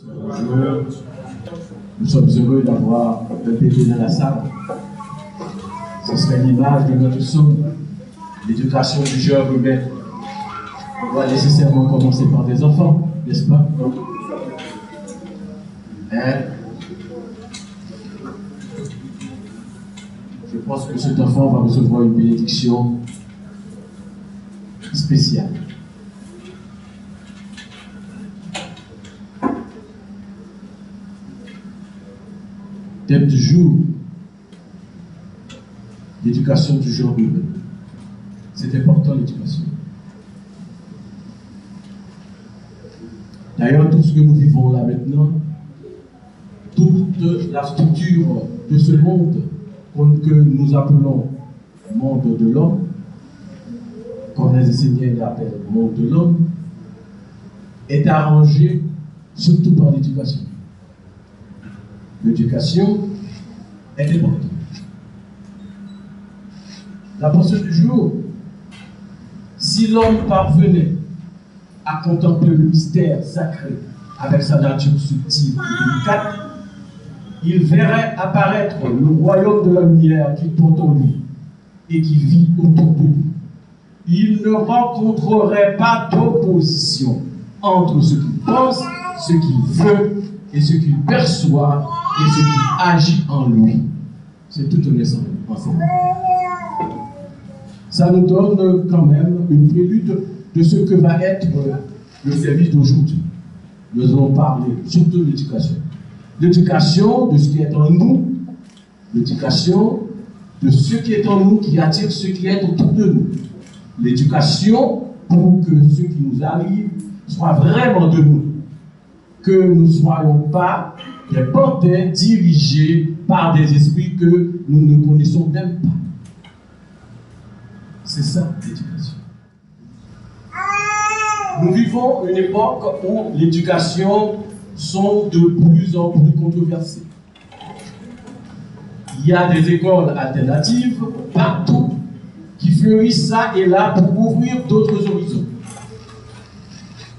Bonjour. Nous sommes heureux d'avoir un bébé dans la salle. Ce serait l'image de notre somme, l'éducation du genre humain. On doit nécessairement commencer par des enfants, n'est-ce pas? Je pense que cet enfant va recevoir une bénédiction spéciale. Thème du jour, l'éducation du genre humain. C'est important, l'éducation. D'ailleurs, tout ce que nous vivons là maintenant, toute la structure de ce monde que nous appelons monde de l'homme, comme les enseignants l'appellent monde de l'homme, est arrangée surtout par l'éducation. L'éducation est importante. La pensée du jour, si l'homme parvenait à contempler le mystère sacré avec sa nature subtile et délicate, il verrait apparaître le royaume de la lumière qui porte en lui et qui vit autour de lui. Il ne rencontrerait pas d'opposition entre ce qu'il pense, ce qu'il veut et ce qu'il perçoit et ce qui agit en lui. C'est tout un enseignement. Ça nous donne quand même une prélude de ce que va être le service d'aujourd'hui. Nous allons parler surtout de l'éducation. L'éducation de ce qui est en nous, l'éducation de ce qui est en nous qui attire ce qui est autour de nous. L'éducation pour que ce qui nous arrive soit vraiment de nous. Que nous ne soyons pas des panthères dirigés par des esprits que nous ne connaissons même pas. C'est ça, l'éducation. Nous vivons une époque où l'éducation sont de plus en plus controversées. Il y a des écoles alternatives partout qui fleurissent ça et là pour ouvrir d'autres horizons.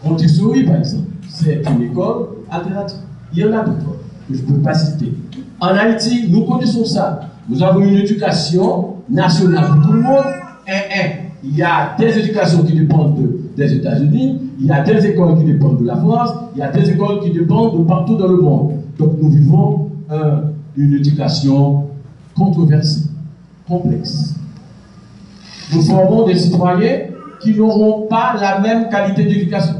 Montessori, par exemple, c'est une école alternative. Il y en a d'autres que je ne peux pas citer. En Haïti, nous connaissons ça. Nous avons une éducation nationale pour tout le monde. Il y a des éducations qui dépendent des États-Unis, il y a des écoles qui dépendent de la France, il y a des écoles qui dépendent de partout dans le monde. Donc nous vivons une éducation controversée, complexe. Nous formons des citoyens qui n'auront pas la même qualité d'éducation.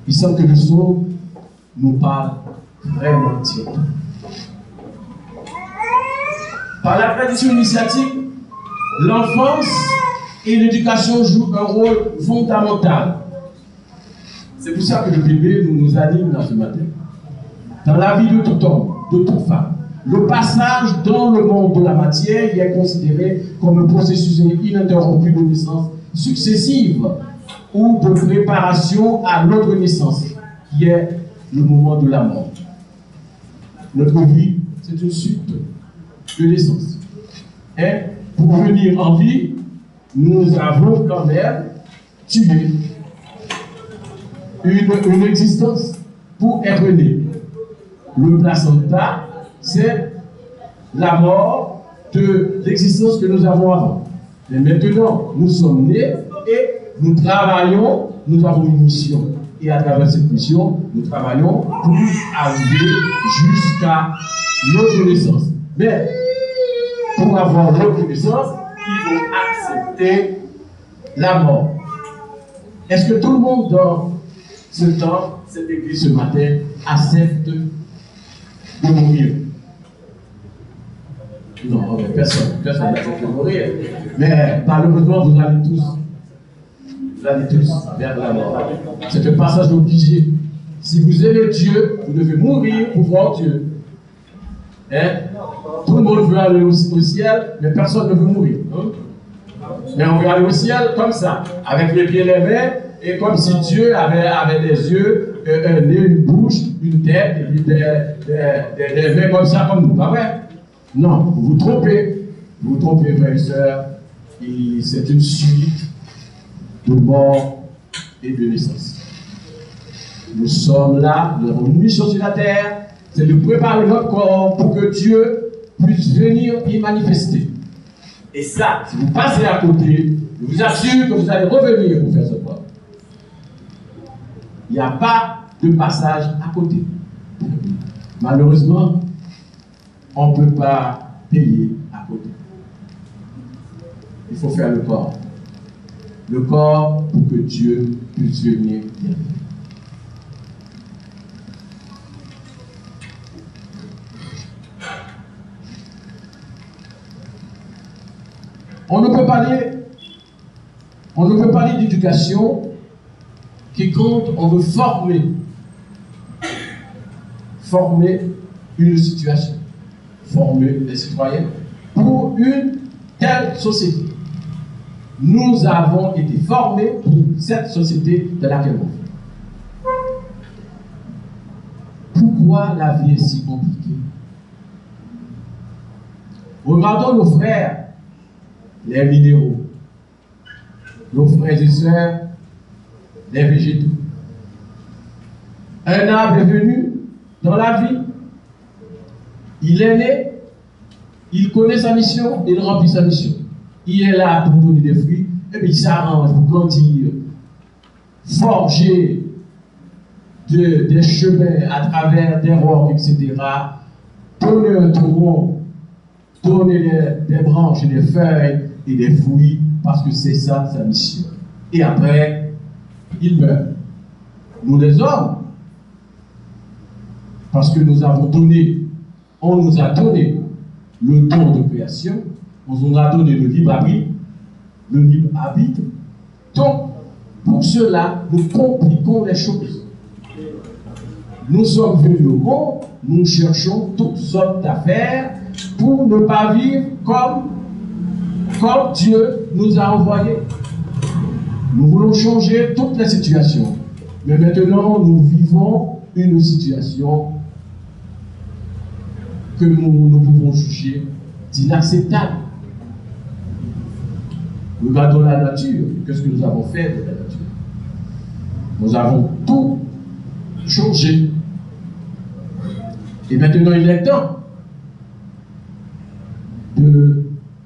Il semble que le son nous parle vraiment directement. Par la tradition initiatique, l'enfance et l'éducation jouent un rôle fondamental. C'est pour ça que le bébé nous anime dans ce matin. Dans la vie de tout homme, de toute femme, le passage dans le monde de la matière y est considéré comme un processus ininterrompu de naissance successive ou de préparation à l'autre naissance, qui est le moment de la mort. Notre vie, c'est une suite de naissance. Et pour venir en vie, nous avons quand même tué une existence pour être né. Le placenta, c'est la mort de l'existence que nous avons avant. Mais maintenant, nous sommes nés et nous travaillons, nous avons une mission. Et à travers cette mission, nous travaillons pour arriver jusqu'à notre naissance. Mais pour avoir notre naissance, il faut accepter la mort. Est-ce que tout le monde dans ce temps, cette église ce matin, accepte de mourir? Non, personne n'accepte de mourir. Mais malheureusement, vous allez tous vers la mort. C'est un passage obligé. Si vous aimez Dieu, vous devez mourir pour voir Dieu. Tout le monde veut aller au ciel, mais personne ne veut mourir. Mais on veut aller au ciel comme ça, avec les pieds et les mains, et comme si Dieu avait des yeux, un nez, une bouche, une tête, et puis des mains comme ça, comme nous. Pas vrai? Non, vous vous trompez. Vous vous trompez, frères et sœurs. C'est une suite de mort et de naissance. Nous sommes là, nous avons une mission sur la terre, c'est de préparer notre corps pour que Dieu puisse venir y manifester. Et ça, si vous passez à côté, je vous assure que vous allez revenir pour faire ce corps. Il n'y a pas de passage à côté. Malheureusement, on ne peut pas payer à côté. Il faut faire le corps. Le corps pour que Dieu puisse venir bien. On ne peut parler d'éducation qui compte, on veut former une situation, former les citoyens pour une telle société. Nous avons été formés pour cette société dans laquelle on vit. Pourquoi la vie est si compliquée? Regardons nos frères, les minéraux, nos frères et sœurs, les végétaux. Un arbre est venu dans la vie, il est né, il connaît sa mission, il remplit sa mission. Il est là pour donner des fruits, et puis il s'arrange pour grandir, forger des chemins à travers des rocs, etc. Donner un tronc, donner des branches et des feuilles et des fruits, parce que c'est ça sa mission. Et après, il meurt. Nous les hommes, parce que nous avons donné, on nous a donné le don de création, on nous a donné le libre arbitre. Donc, pour cela, nous compliquons les choses. Nous sommes venus au monde, nous cherchons toutes sortes d'affaires pour ne pas vivre comme Dieu nous a envoyés. Nous voulons changer toutes les situations. Mais maintenant, nous vivons une situation que nous pouvons juger d'inacceptable. Regardons la nature. Qu'est-ce que nous avons fait de la nature? Nous avons tout changé. Et maintenant, il est temps de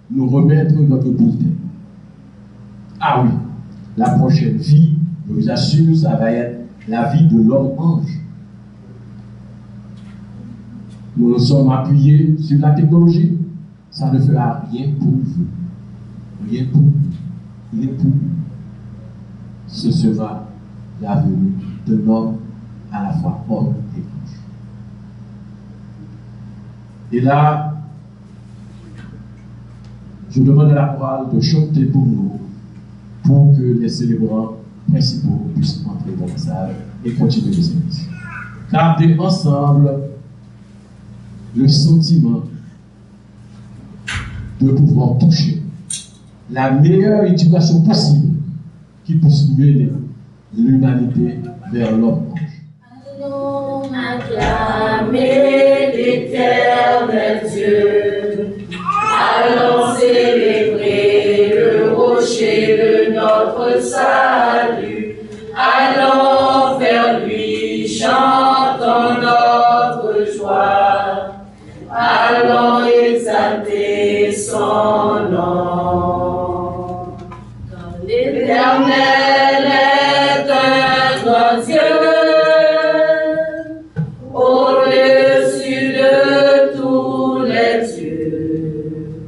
nous remettre notre bulletin. Ah oui, la prochaine vie, je vous assure, ça va être la vie de l'homme-ange. Nous nous sommes appuyés sur la technologie. Ça ne fera rien pour vous. Rien pour vous. Rien pour vous. Ce sera la venue d'un homme à la fois homme et ange. Et là, je demande à la chorale de chanter pour nous, pour que les célébrants principaux puissent entrer dans la salle et continuer les services. Gardez ensemble le sentiment de pouvoir toucher la meilleure éducation possible qui puisse mener l'humanité vers l'homme-ange. Allons acclamer l'Éternel Dieu, allons célébrer le rocher de notre salut, allons vers lui, chantons notre joie, allons exalter son nom. Car l'Éternel est un grand Dieu, au-dessus de tous les dieux.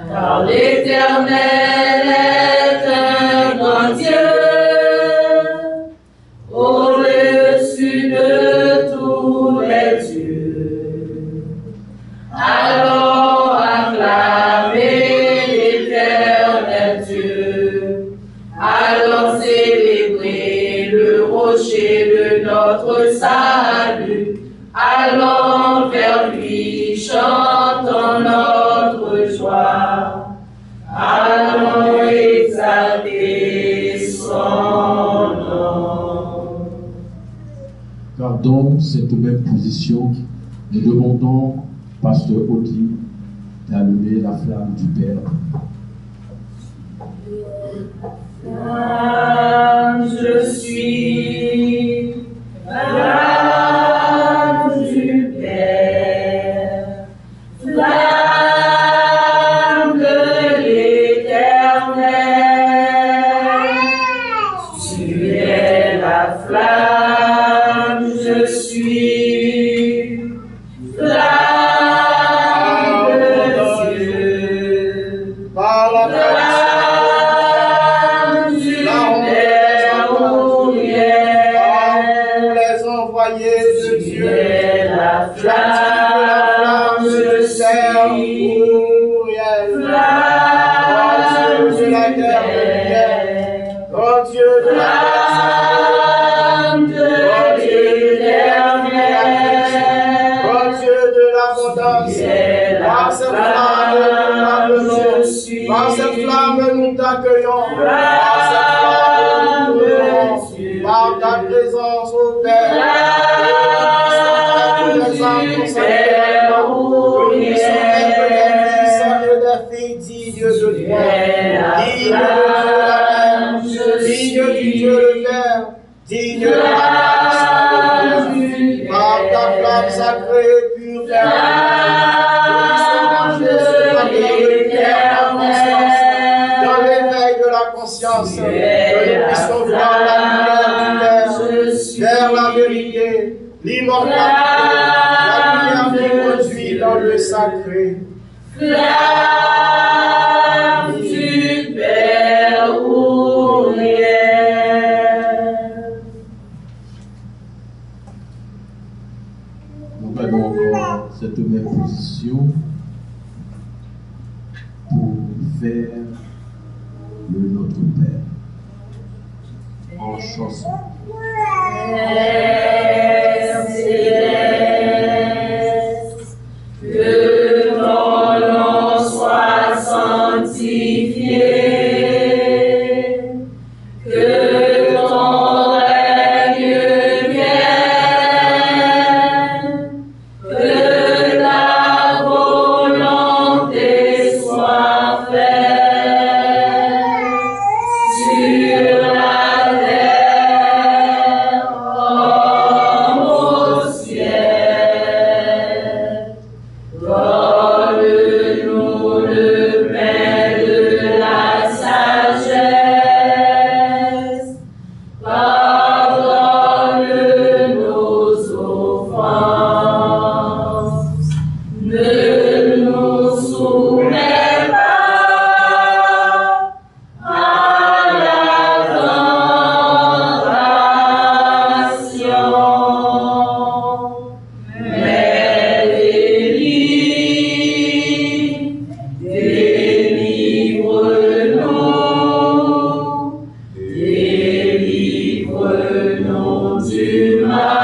Car l'Éternel est un grand Dieu, au-dessus de tous les dieux. Allons acclamer l'Éternel Dieu, allons célébrer le rocher de notre salut, allons vers lui, chantons notre joie, allons exalter son nom. Gardons cette même position. Nous demandons, Pasteur Audi, d'allumer la flamme du Père. Je suis Flamme du Père, flamme de l'Éternel, tu es la flamme, je suis flamme de Dieu, Par la flamme du Père au pour les envoyés de tu Dieu, es la flamme, je suis flamme de la du terre, Père, oh Dieu de la flamme de l'Éternel, oh Dieu de l'abondance, tu es la par cette flamme, nous flamme, je t'appelons, suis par cette flamme, nous t'accueillons, par cette flamme, nous t'honorons, par ta présence, ô Père, que nous puissions être des âmes consacrées à toi, que nous puissions être des fils et des filles dignes de toi, dignes de Dieu la Mère, dignes du Dieu le Père, dignes de la grâce de Dieu, par ta flamme sacrée et pure, Père, que nous puissions manger sur ta terre de lumière en conscience, dans l'éveil de la conscience, que nous puissions voir la lumière du Père, vers la vérité, l'immortalité, la lumière qui conduit dans le sacré. flamme du Père ouvrière. Nous gardons encore cette même position pour faire le Notre Père en chanson. Père céleste, que ton nom soit sanctifié, que ton règne vienne, que ta volonté soit faite sur la terre comme au ciel. Donne-nous le pain de la sagesse. Pardonne nos offenses. Ne nous soumets pas à la tentation, mais délivre-nous, délivre-nous du mal.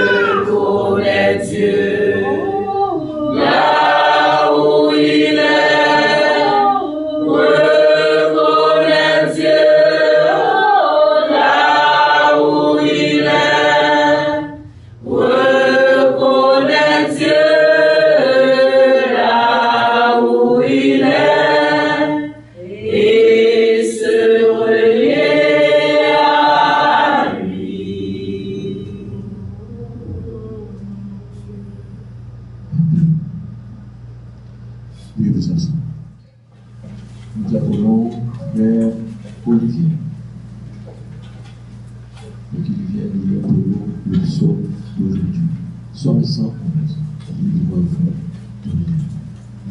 Reconnaître deux enfants. Nous appelons Frère Olivier. Donc il vient de lire pour nous le psaume d'aujourd'hui. Psaume 111. Livre de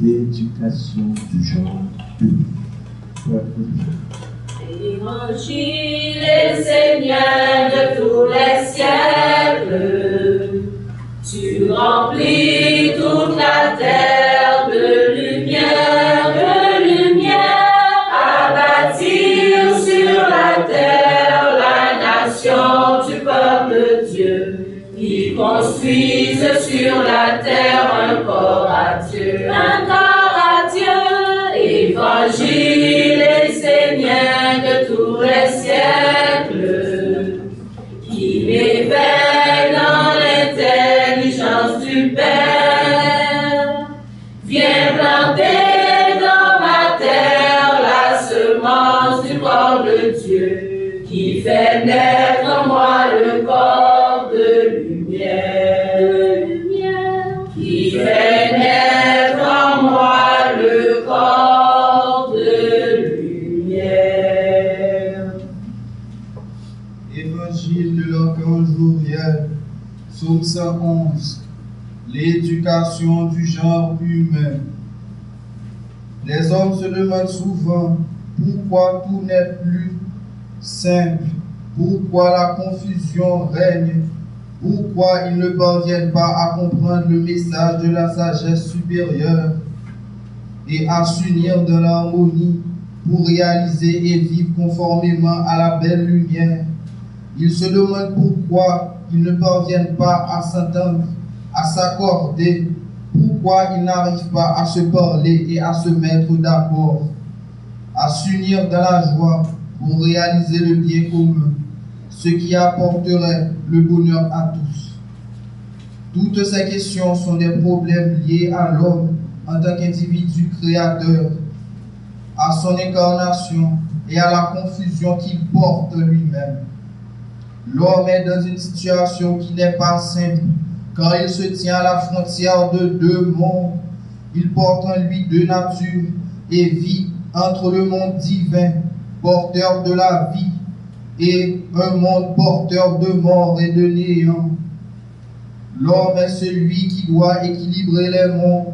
l'éducation du genre humain. Frère Olivier. Évangile est Seigneur de tous les siècles. Tu remplis toute la terre de lumière, à bâtir sur la terre la nation du peuple de Dieu, qui construisent sur la terre un corps à Dieu, Évangile est Seigneur de tous les siècles, qui m'éveille dans l'intelligence du Père, viens planter dans ma terre la semence du corps de Dieu, qui fait naître en moi le corps de lumière, qui fait naître en moi le corps de lumière. Évangile de l'archange Gabriel, psaume 111. L'éducation du genre humain. Les hommes se demandent souvent pourquoi tout n'est plus simple, pourquoi la confusion règne, pourquoi ils ne parviennent pas à comprendre le message de la sagesse supérieure et à s'unir dans l'harmonie pour réaliser et vivre conformément à la belle lumière. Ils se demandent pourquoi ils ne parviennent pas à s'entendre, à s'accorder, pourquoi ils n'arrivent pas à se parler et à se mettre d'accord, à s'unir dans la joie pour réaliser le bien commun, ce qui apporterait le bonheur à tous. Toutes ces questions sont des problèmes liés à l'homme en tant qu'individu créateur, à son incarnation et à la confusion qu'il porte lui-même. L'homme est dans une situation qui n'est pas simple, car il se tient à la frontière de deux mondes. Il porte en lui deux natures et vit entre le monde divin, porteur de la vie, et un monde porteur de mort et de néant. L'homme est celui qui doit équilibrer les mondes.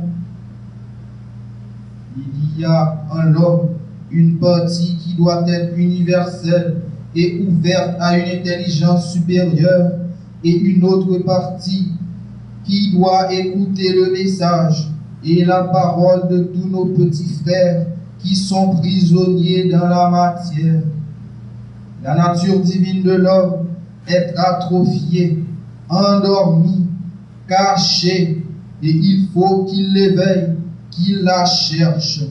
Il y a en l'homme une partie qui doit être universelle et ouverte à une intelligence supérieure, et une autre partie qui doit écouter le message et la parole de tous nos petits frères qui sont prisonniers dans la matière. La nature divine de l'homme est atrophiée, endormie, cachée, et il faut qu'il l'éveille, qu'il la cherche.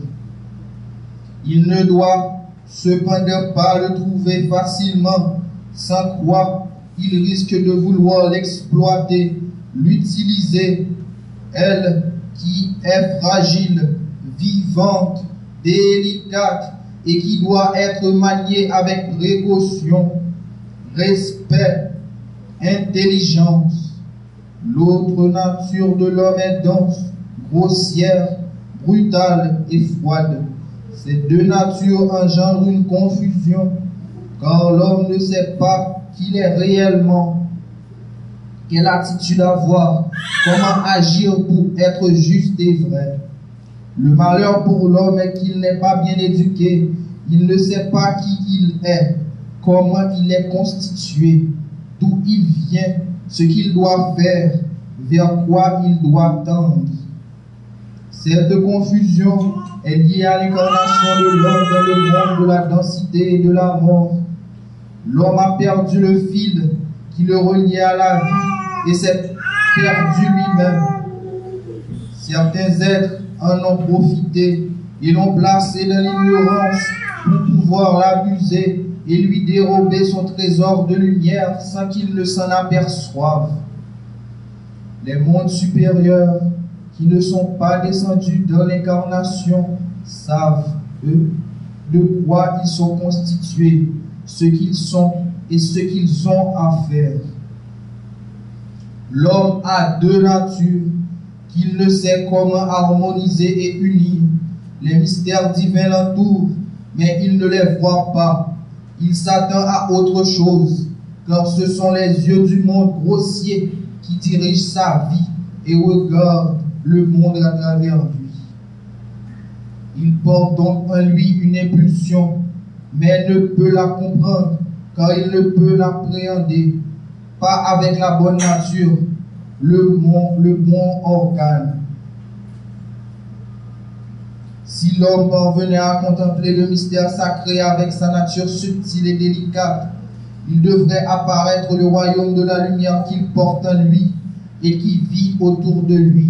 Il ne doit cependant pas le trouver facilement, sans quoi il risque de vouloir l'exploiter, l'utiliser, elle qui est fragile, vivante, délicate et qui doit être maniée avec précaution, respect, intelligence. L'autre nature de l'homme est dense, grossière, brutale et froide. Ces deux natures engendrent une confusion, car l'homme ne sait pas qui il est réellement, quelle attitude avoir, comment agir pour être juste et vrai. Le malheur pour l'homme est qu'il n'est pas bien éduqué, il ne sait pas qui il est, comment il est constitué, d'où il vient, ce qu'il doit faire, vers quoi il doit tendre. Cette confusion est liée à l'incarnation de l'homme dans le monde de la densité et de la mort. L'homme a perdu le fil qui le reliait à la vie et s'est perdu lui-même. Certains êtres en ont profité et l'ont placé dans l'ignorance pour pouvoir l'abuser et lui dérober son trésor de lumière sans qu'il ne s'en aperçoive. Les mondes supérieurs qui ne sont pas descendus dans l'incarnation savent, eux, de quoi ils sont constitués, ce qu'ils sont et ce qu'ils ont à faire. L'homme a deux natures qu'il ne sait comment harmoniser et unir, Les mystères divins l'entourent, mais il ne les voit pas. Il s'attend à autre chose, car ce sont les yeux du monde grossier qui dirigent sa vie et regardent le monde à travers lui. Il porte donc en lui une impulsion, mais ne peut la comprendre, car il ne peut l'appréhender, pas avec la bonne nature, le bon organe. Si l'homme parvenait à contempler le mystère sacré avec sa nature subtile et délicate, il devrait apparaître le royaume de la lumière qu'il porte en lui et qui vit autour de lui.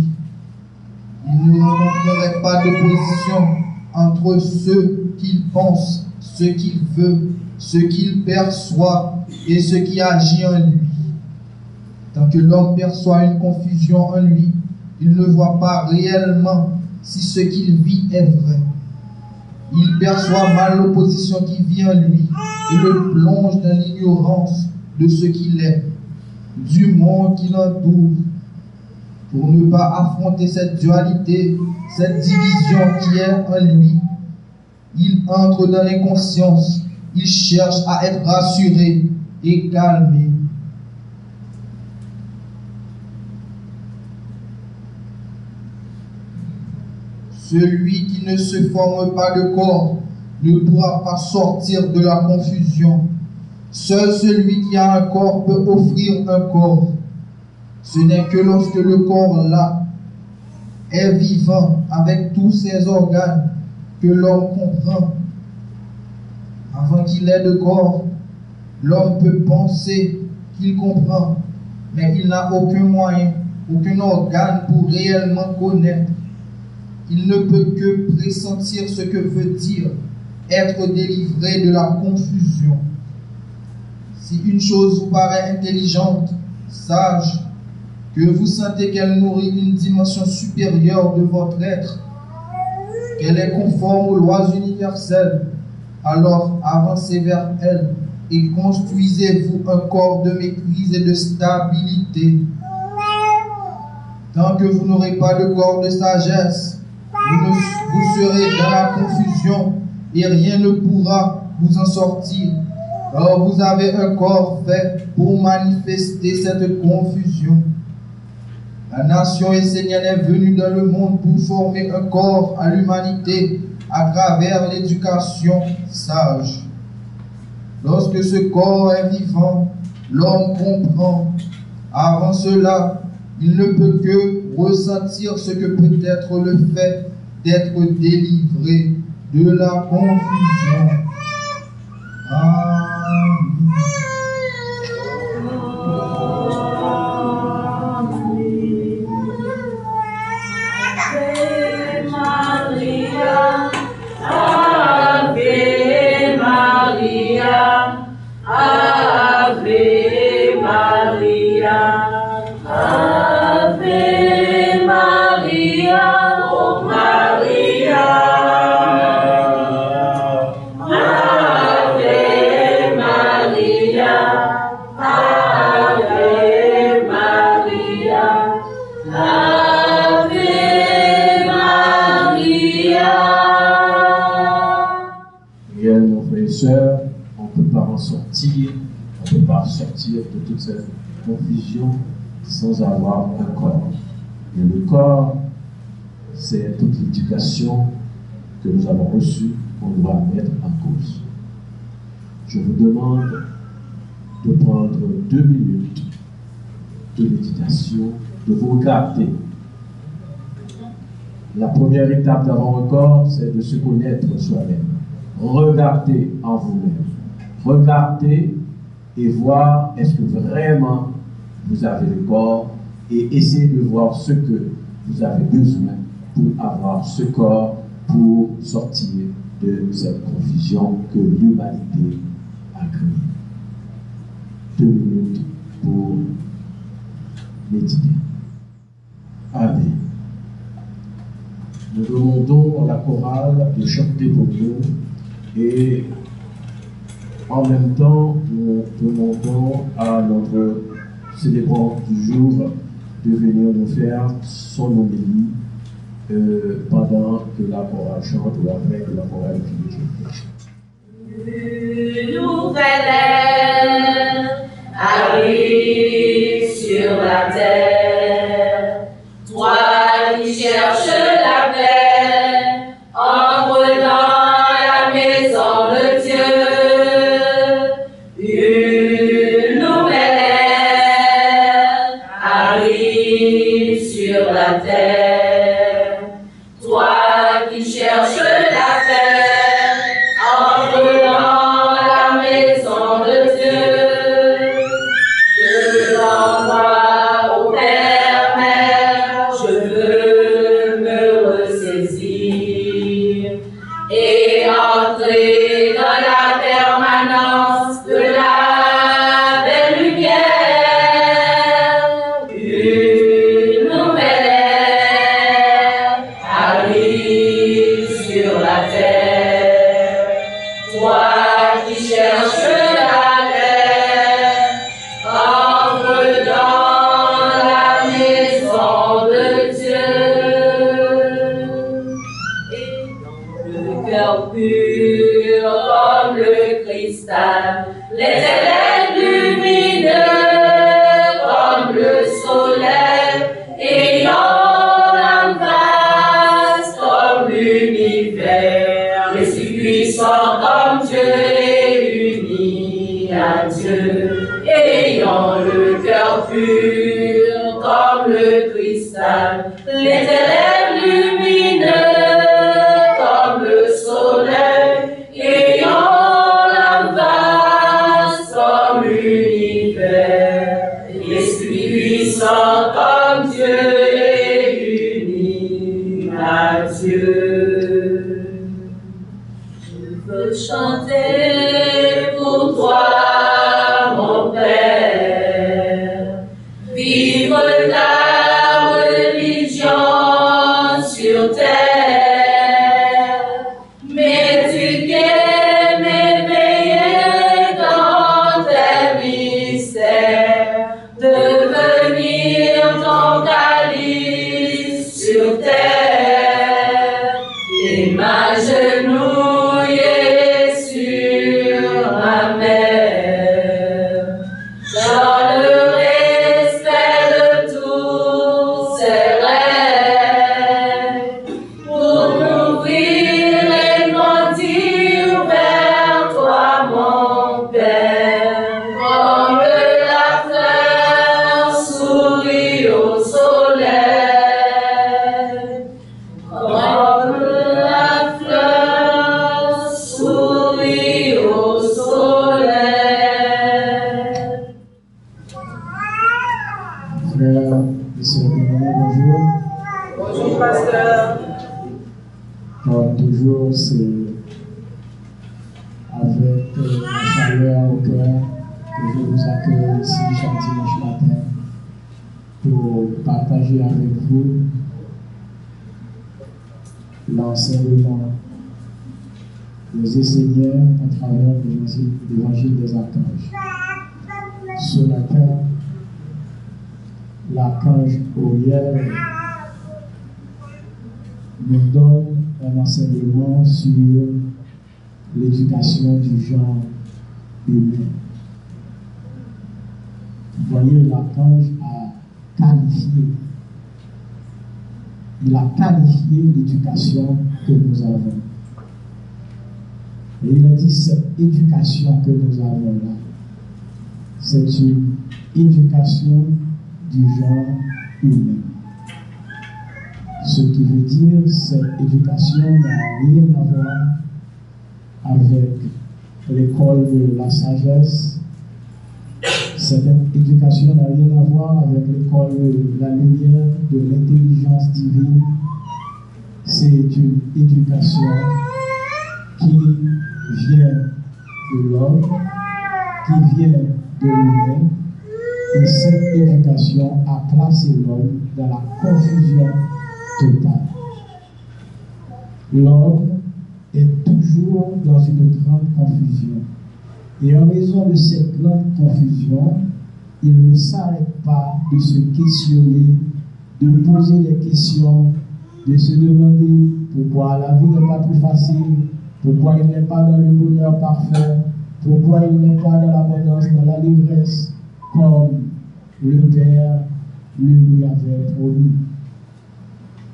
Il ne rencontrerait pas d'opposition entre ce qu'il pense, ce qu'il veut, ce qu'il perçoit et ce qui agit en lui. Tant que l'homme perçoit une confusion en lui, il ne voit pas réellement si ce qu'il vit est vrai. Il perçoit mal l'opposition qui vit en lui et le plonge dans l'ignorance de ce qu'il est, du monde qui l'entoure. Pour ne pas affronter cette dualité, cette division qui est en lui, il entre dans l'inconscience, il cherche à être rassuré et calmé. Celui qui ne se forme pas de corps ne pourra pas sortir de la confusion. Seul celui qui a un corps peut offrir un corps. Ce n'est que lorsque le corps là est vivant avec tous ses organes que l'homme comprend. Avant qu'il ait de corps, l'homme peut penser qu'il comprend, mais il n'a aucun moyen, aucun organe pour réellement connaître. Il ne peut que pressentir ce que veut dire être délivré de la confusion. Si une chose vous paraît intelligente, sage, que vous sentez qu'elle nourrit une dimension supérieure de votre être, qu'elle est conforme aux lois universelles, alors avancez vers elle et construisez-vous un corps de maîtrise et de stabilité. Tant que vous n'aurez pas de corps de sagesse, vous serez dans la confusion et rien ne pourra vous en sortir. Alors vous avez un corps fait pour manifester cette confusion. La nation essénienne est venue dans le monde pour former un corps à l'humanité à travers l'éducation sage. Lorsque ce corps est vivant, l'homme comprend. Avant cela, il ne peut que ressentir ce que peut être le fait d'être délivré de la confusion. Amen. Ave Maria, Ave Maria, Ave Maria, oh Maria, Ave Maria, Ave Maria, Ave Maria. Réellement, frères et sœurs, on ne peut pas en sortir, on ne peut pas sortir de toute cette confusion sans avoir un corps. Et le corps, c'est toute l'éducation que nous avons reçue qu'on doit mettre en cause. Je vous demande de prendre 2 minutes de méditation, de vous regarder. La première étape d'avoir un corps, c'est de se connaître soi-même. Regardez en vous-même. Regardez et voir est-ce que vraiment vous avez le corps et essayez de voir ce que vous avez besoin pour avoir ce corps pour sortir de cette confusion que l'humanité a créée. 2 minutes pour méditer. Amen. Nous demandons à la chorale de chanter pour nous et en même temps nous demandons à notre célébrant du jour de venir nous faire son homélie pendant que la chorale chante ou après que la chorale finit. Une nouvelle ère arrive sur la terre. Toi qui cherches la paix, entre dans la maison de Dieu. Une nouvelle ère arrive sur la terre. Toi qui cherches la paix, entre dans la maison de Dieu. Je l'envoie au Père Mère, je veux me ressaisir et entrer dans la permanence de la belle lumière. Une nouvelle ère arrive sur la terre. Toi qui cherches la paix, entre dans la maison de Dieu. Et dans le cœur pur comme le cristal, les élèves lumineux comme le soleil, ayant l'âme vaste comme l'univers, et si puissant comme Dieu et uni à Dieu, ayant le cœur pur comme le cristal, les élèves lumineux comme le soleil, ayant l'âme vaste comme l'univers, l'esprit puissant comme Dieu et uni à Dieu. Je veux chanter pour toi, mon Père, vivre ta religion sur terre, m'éduquer, m'éveiller dans tes mystères, devenir ton calice sur terre, et m'agenouiller sur ma mère, dans le respect de tous ses rêves, pour m'ouvrir et grandir vers toi, mon Père, comme la fleur sourit au soleil, comme la fleur sourit au soleil. Frères et sœurs bien-aimés, bonjour. Bonjour, pasteur. Comme toujours, c'est avec la chaleur au cœur que je vous accueille ici chaque dimanche matin pour partager avec vous l'enseignement des enseignants à travers l'évangile des archanges. Ce matin, l'archange Uriel nous donne un enseignement sur l'éducation du genre humain. Vous voyez, l'archange a qualifié, il a qualifié l'éducation que nous avons. Et il a dit cette éducation que nous avons là, c'est une éducation du genre humain. Ce qui veut dire que cette éducation n'a rien à voir avec l'école de la sagesse. Cette éducation n'a rien à voir avec l'école de la lumière, de l'intelligence divine. C'est une éducation qui vient de l'homme, qui vient de l'humain. Et cette éducation a placé l'homme dans la confusion totale. L'homme est toujours dans une grande confusion. Et en raison de cette grande confusion, il ne s'arrête pas de se questionner, de poser des questions de se demander pourquoi la vie n'est pas plus facile, pourquoi il n'est pas dans le bonheur parfait, pourquoi il n'est pas dans l'abondance, dans la l'ivresse, comme le Père le lui avait promis.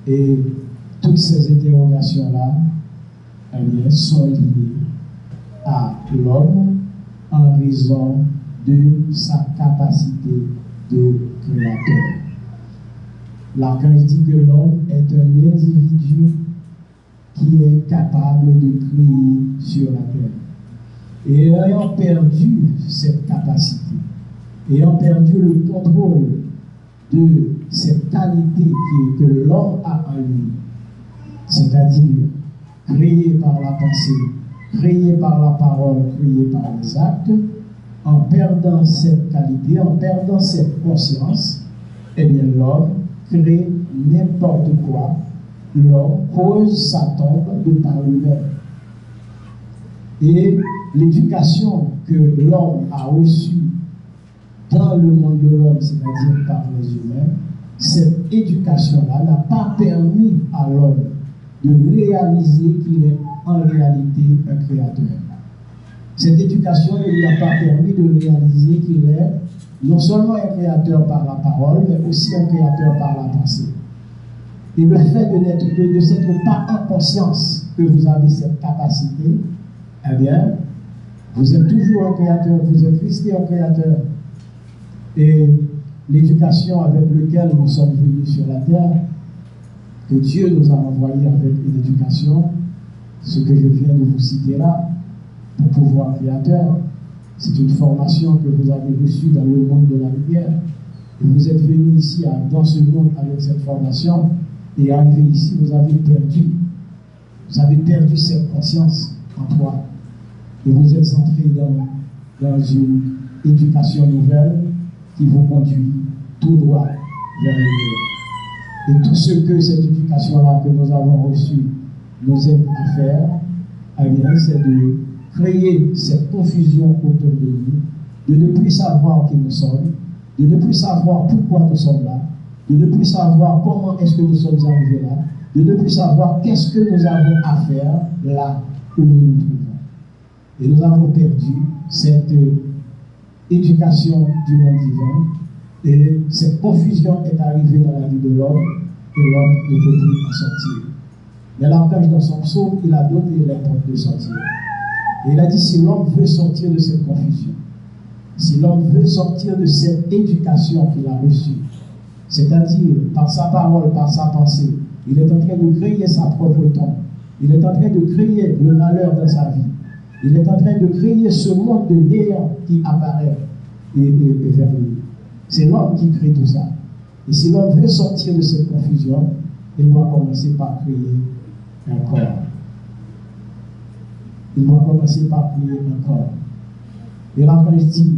Et toutes ces interrogations-là, eh bien, sont liées à l'homme en raison de sa capacité de créateur. L'archange dit que l'homme est un individu qui est capable de créer sur la terre. Et ayant perdu cette capacité, ayant perdu le contrôle de cette qualité que l'homme a en lui, c'est-à-dire créé par la pensée, créé par la parole, créé par les actes, en perdant cette qualité, en perdant cette conscience, eh bien l'homme crée n'importe quoi, l'homme cause sa tombe de par lui-même. Et l'éducation que l'homme a reçue dans le monde de l'homme, c'est-à-dire par les humains, cette éducation-là n'a pas permis à l'homme de réaliser qu'il est en réalité un créateur. Cette éducation ne lui a pas permis de réaliser qu'il est non seulement un créateur par la parole, mais aussi un créateur par la pensée. Et le fait de ne s'être pas en conscience que vous avez cette capacité, eh bien, vous êtes toujours un créateur, vous êtes resté un créateur. Et l'éducation avec laquelle nous sommes venus sur la terre, que Dieu nous a envoyé avec une éducation, ce que je viens de vous citer là, pour pouvoir créateur, c'est une formation que vous avez reçue dans le monde de la lumière. Et vous êtes venus ici dans ce monde avec cette formation, et arrivé ici, vous avez perdu cette conscience en toi. Et vous êtes entrés dans une éducation nouvelle qui vous conduit tout droit vers le Dieu. Et tout ce que cette éducation-là que nous avons reçue nous aide à faire, eh bien, c'est de créer cette confusion autour de nous, de ne plus savoir qui nous sommes, de ne plus savoir pourquoi nous sommes là, de ne plus savoir comment est-ce que nous sommes arrivés là, de ne plus savoir qu'est-ce que nous avons à faire là où nous nous trouvons. Et nous avons perdu cette éducation du monde divin, et cette confusion est arrivée dans la vie de l'homme, et l'homme ne peut plus en sortir. Mais l'archange dans son psaume, il a donné les portes de sortir. Et il a dit, si l'homme veut sortir de cette confusion, si l'homme veut sortir de cette éducation qu'il a reçue, c'est-à-dire par sa parole, par sa pensée, il est en train de créer sa propre tombe, il est en train de créer le malheur dans sa vie, il est en train de créer ce monde de néant qui apparaît et vers lui. C'est l'homme qui crée tout ça. Et si l'homme veut sortir de cette confusion, il doit commencer par créer un corps. Il doit commencer par créer un corps. Et l'archange dit,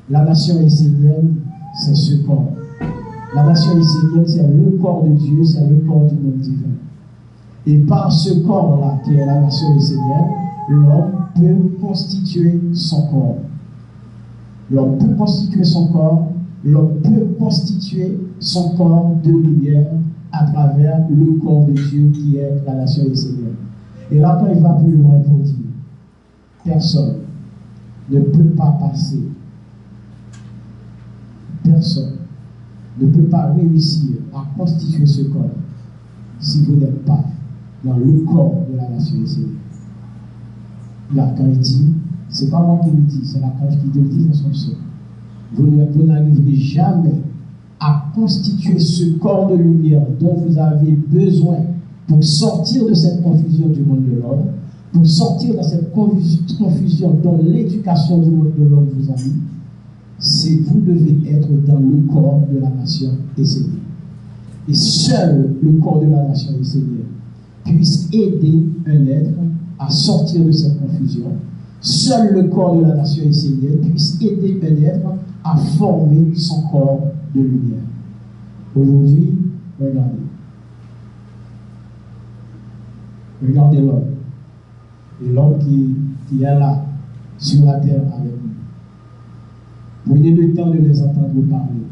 la nation essénienne, c'est ce corps. La nation essénienne, c'est le corps de Dieu, c'est le corps du monde divin. Et par ce corps-là, qui est la nation essénienne, l'homme peut constituer son corps. L'homme peut constituer son corps, l'homme peut constituer son corps de lumière à travers le corps de Dieu qui est la nation essénienne. Et là, quand il va plus loin pour dire, personne ne peut pas passer, personne ne peut pas réussir à constituer ce corps si vous n'êtes pas dans le corps de la nation essénienne. L'archange dit, c'est pas moi qui le dis, c'est l'archange qui le dit dans son psaume. Vous n'arriverez jamais à constituer ce corps de lumière dont vous avez besoin pour sortir de cette confusion du monde de l'homme, pour sortir de cette confusion dont l'éducation du monde de l'homme vous a mis. C'est vous devez être dans le corps de la nation essénienne. Et seul le corps de la nation essénienne puisse aider un être à sortir de cette confusion. Seul le corps de la nation essénienne puisse aider un être à former son corps de lumière. Aujourd'hui, regardez. Regardez l'homme. Et l'homme qui est là, sur la terre avec nous. Prenez le temps de les entendre parler.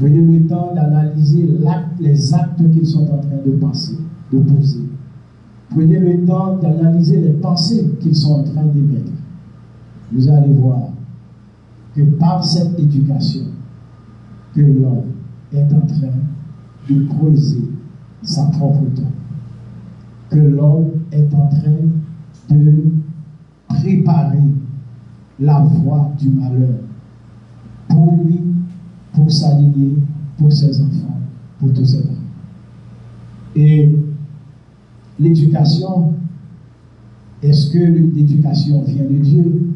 Prenez le temps d'analyser les actes qu'ils sont en train de passer, de poser. Prenez le temps d'analyser les pensées qu'ils sont en train d'émettre. Vous allez voir que par cette éducation, que l'homme est en train de creuser sa propre tombe. Que l'homme est en train de préparer la voie du malheur pour lui, pour sa lignée, pour ses enfants, pour tous ses parents. Et l'éducation, est-ce que l'éducation vient de Dieu?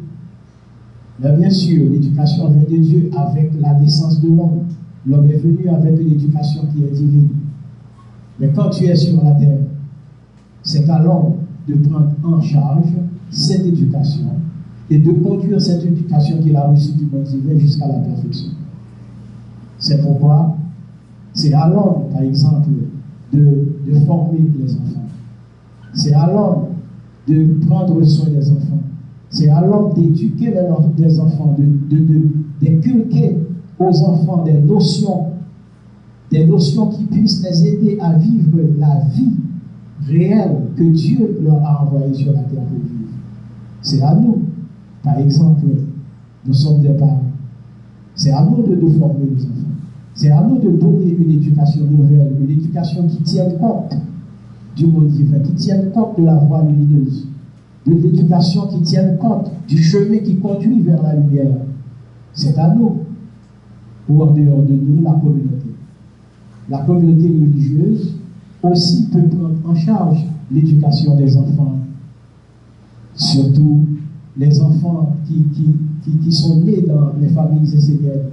Bien sûr, l'éducation vient de Dieu avec la naissance de l'homme. L'homme est venu avec une éducation qui est divine. Mais quand tu es sur la terre, c'est à l'homme de prendre en charge cette éducation et de conduire cette éducation qu'il a reçue du monde divin jusqu'à la perfection. C'est pourquoi c'est à l'homme, par exemple, de former les enfants. C'est à l'homme de prendre soin des enfants. C'est à l'homme d'éduquer les enfants, d'inculquer aux enfants des notions qui puissent les aider à vivre la vie réelle que Dieu leur a envoyée sur la terre pour vivre. C'est à nous, par exemple, nous sommes des parents. C'est à nous de former les enfants. C'est à nous de donner une éducation nouvelle, une éducation qui tienne compte du monde divin, qui tienne compte de la voie lumineuse, de l'éducation qui tienne compte du chemin qui conduit vers la lumière. C'est à nous, ou en dehors de nous, la communauté. La communauté religieuse aussi peut prendre en charge l'éducation des enfants, surtout les enfants qui sont nés dans les familles esséniennes.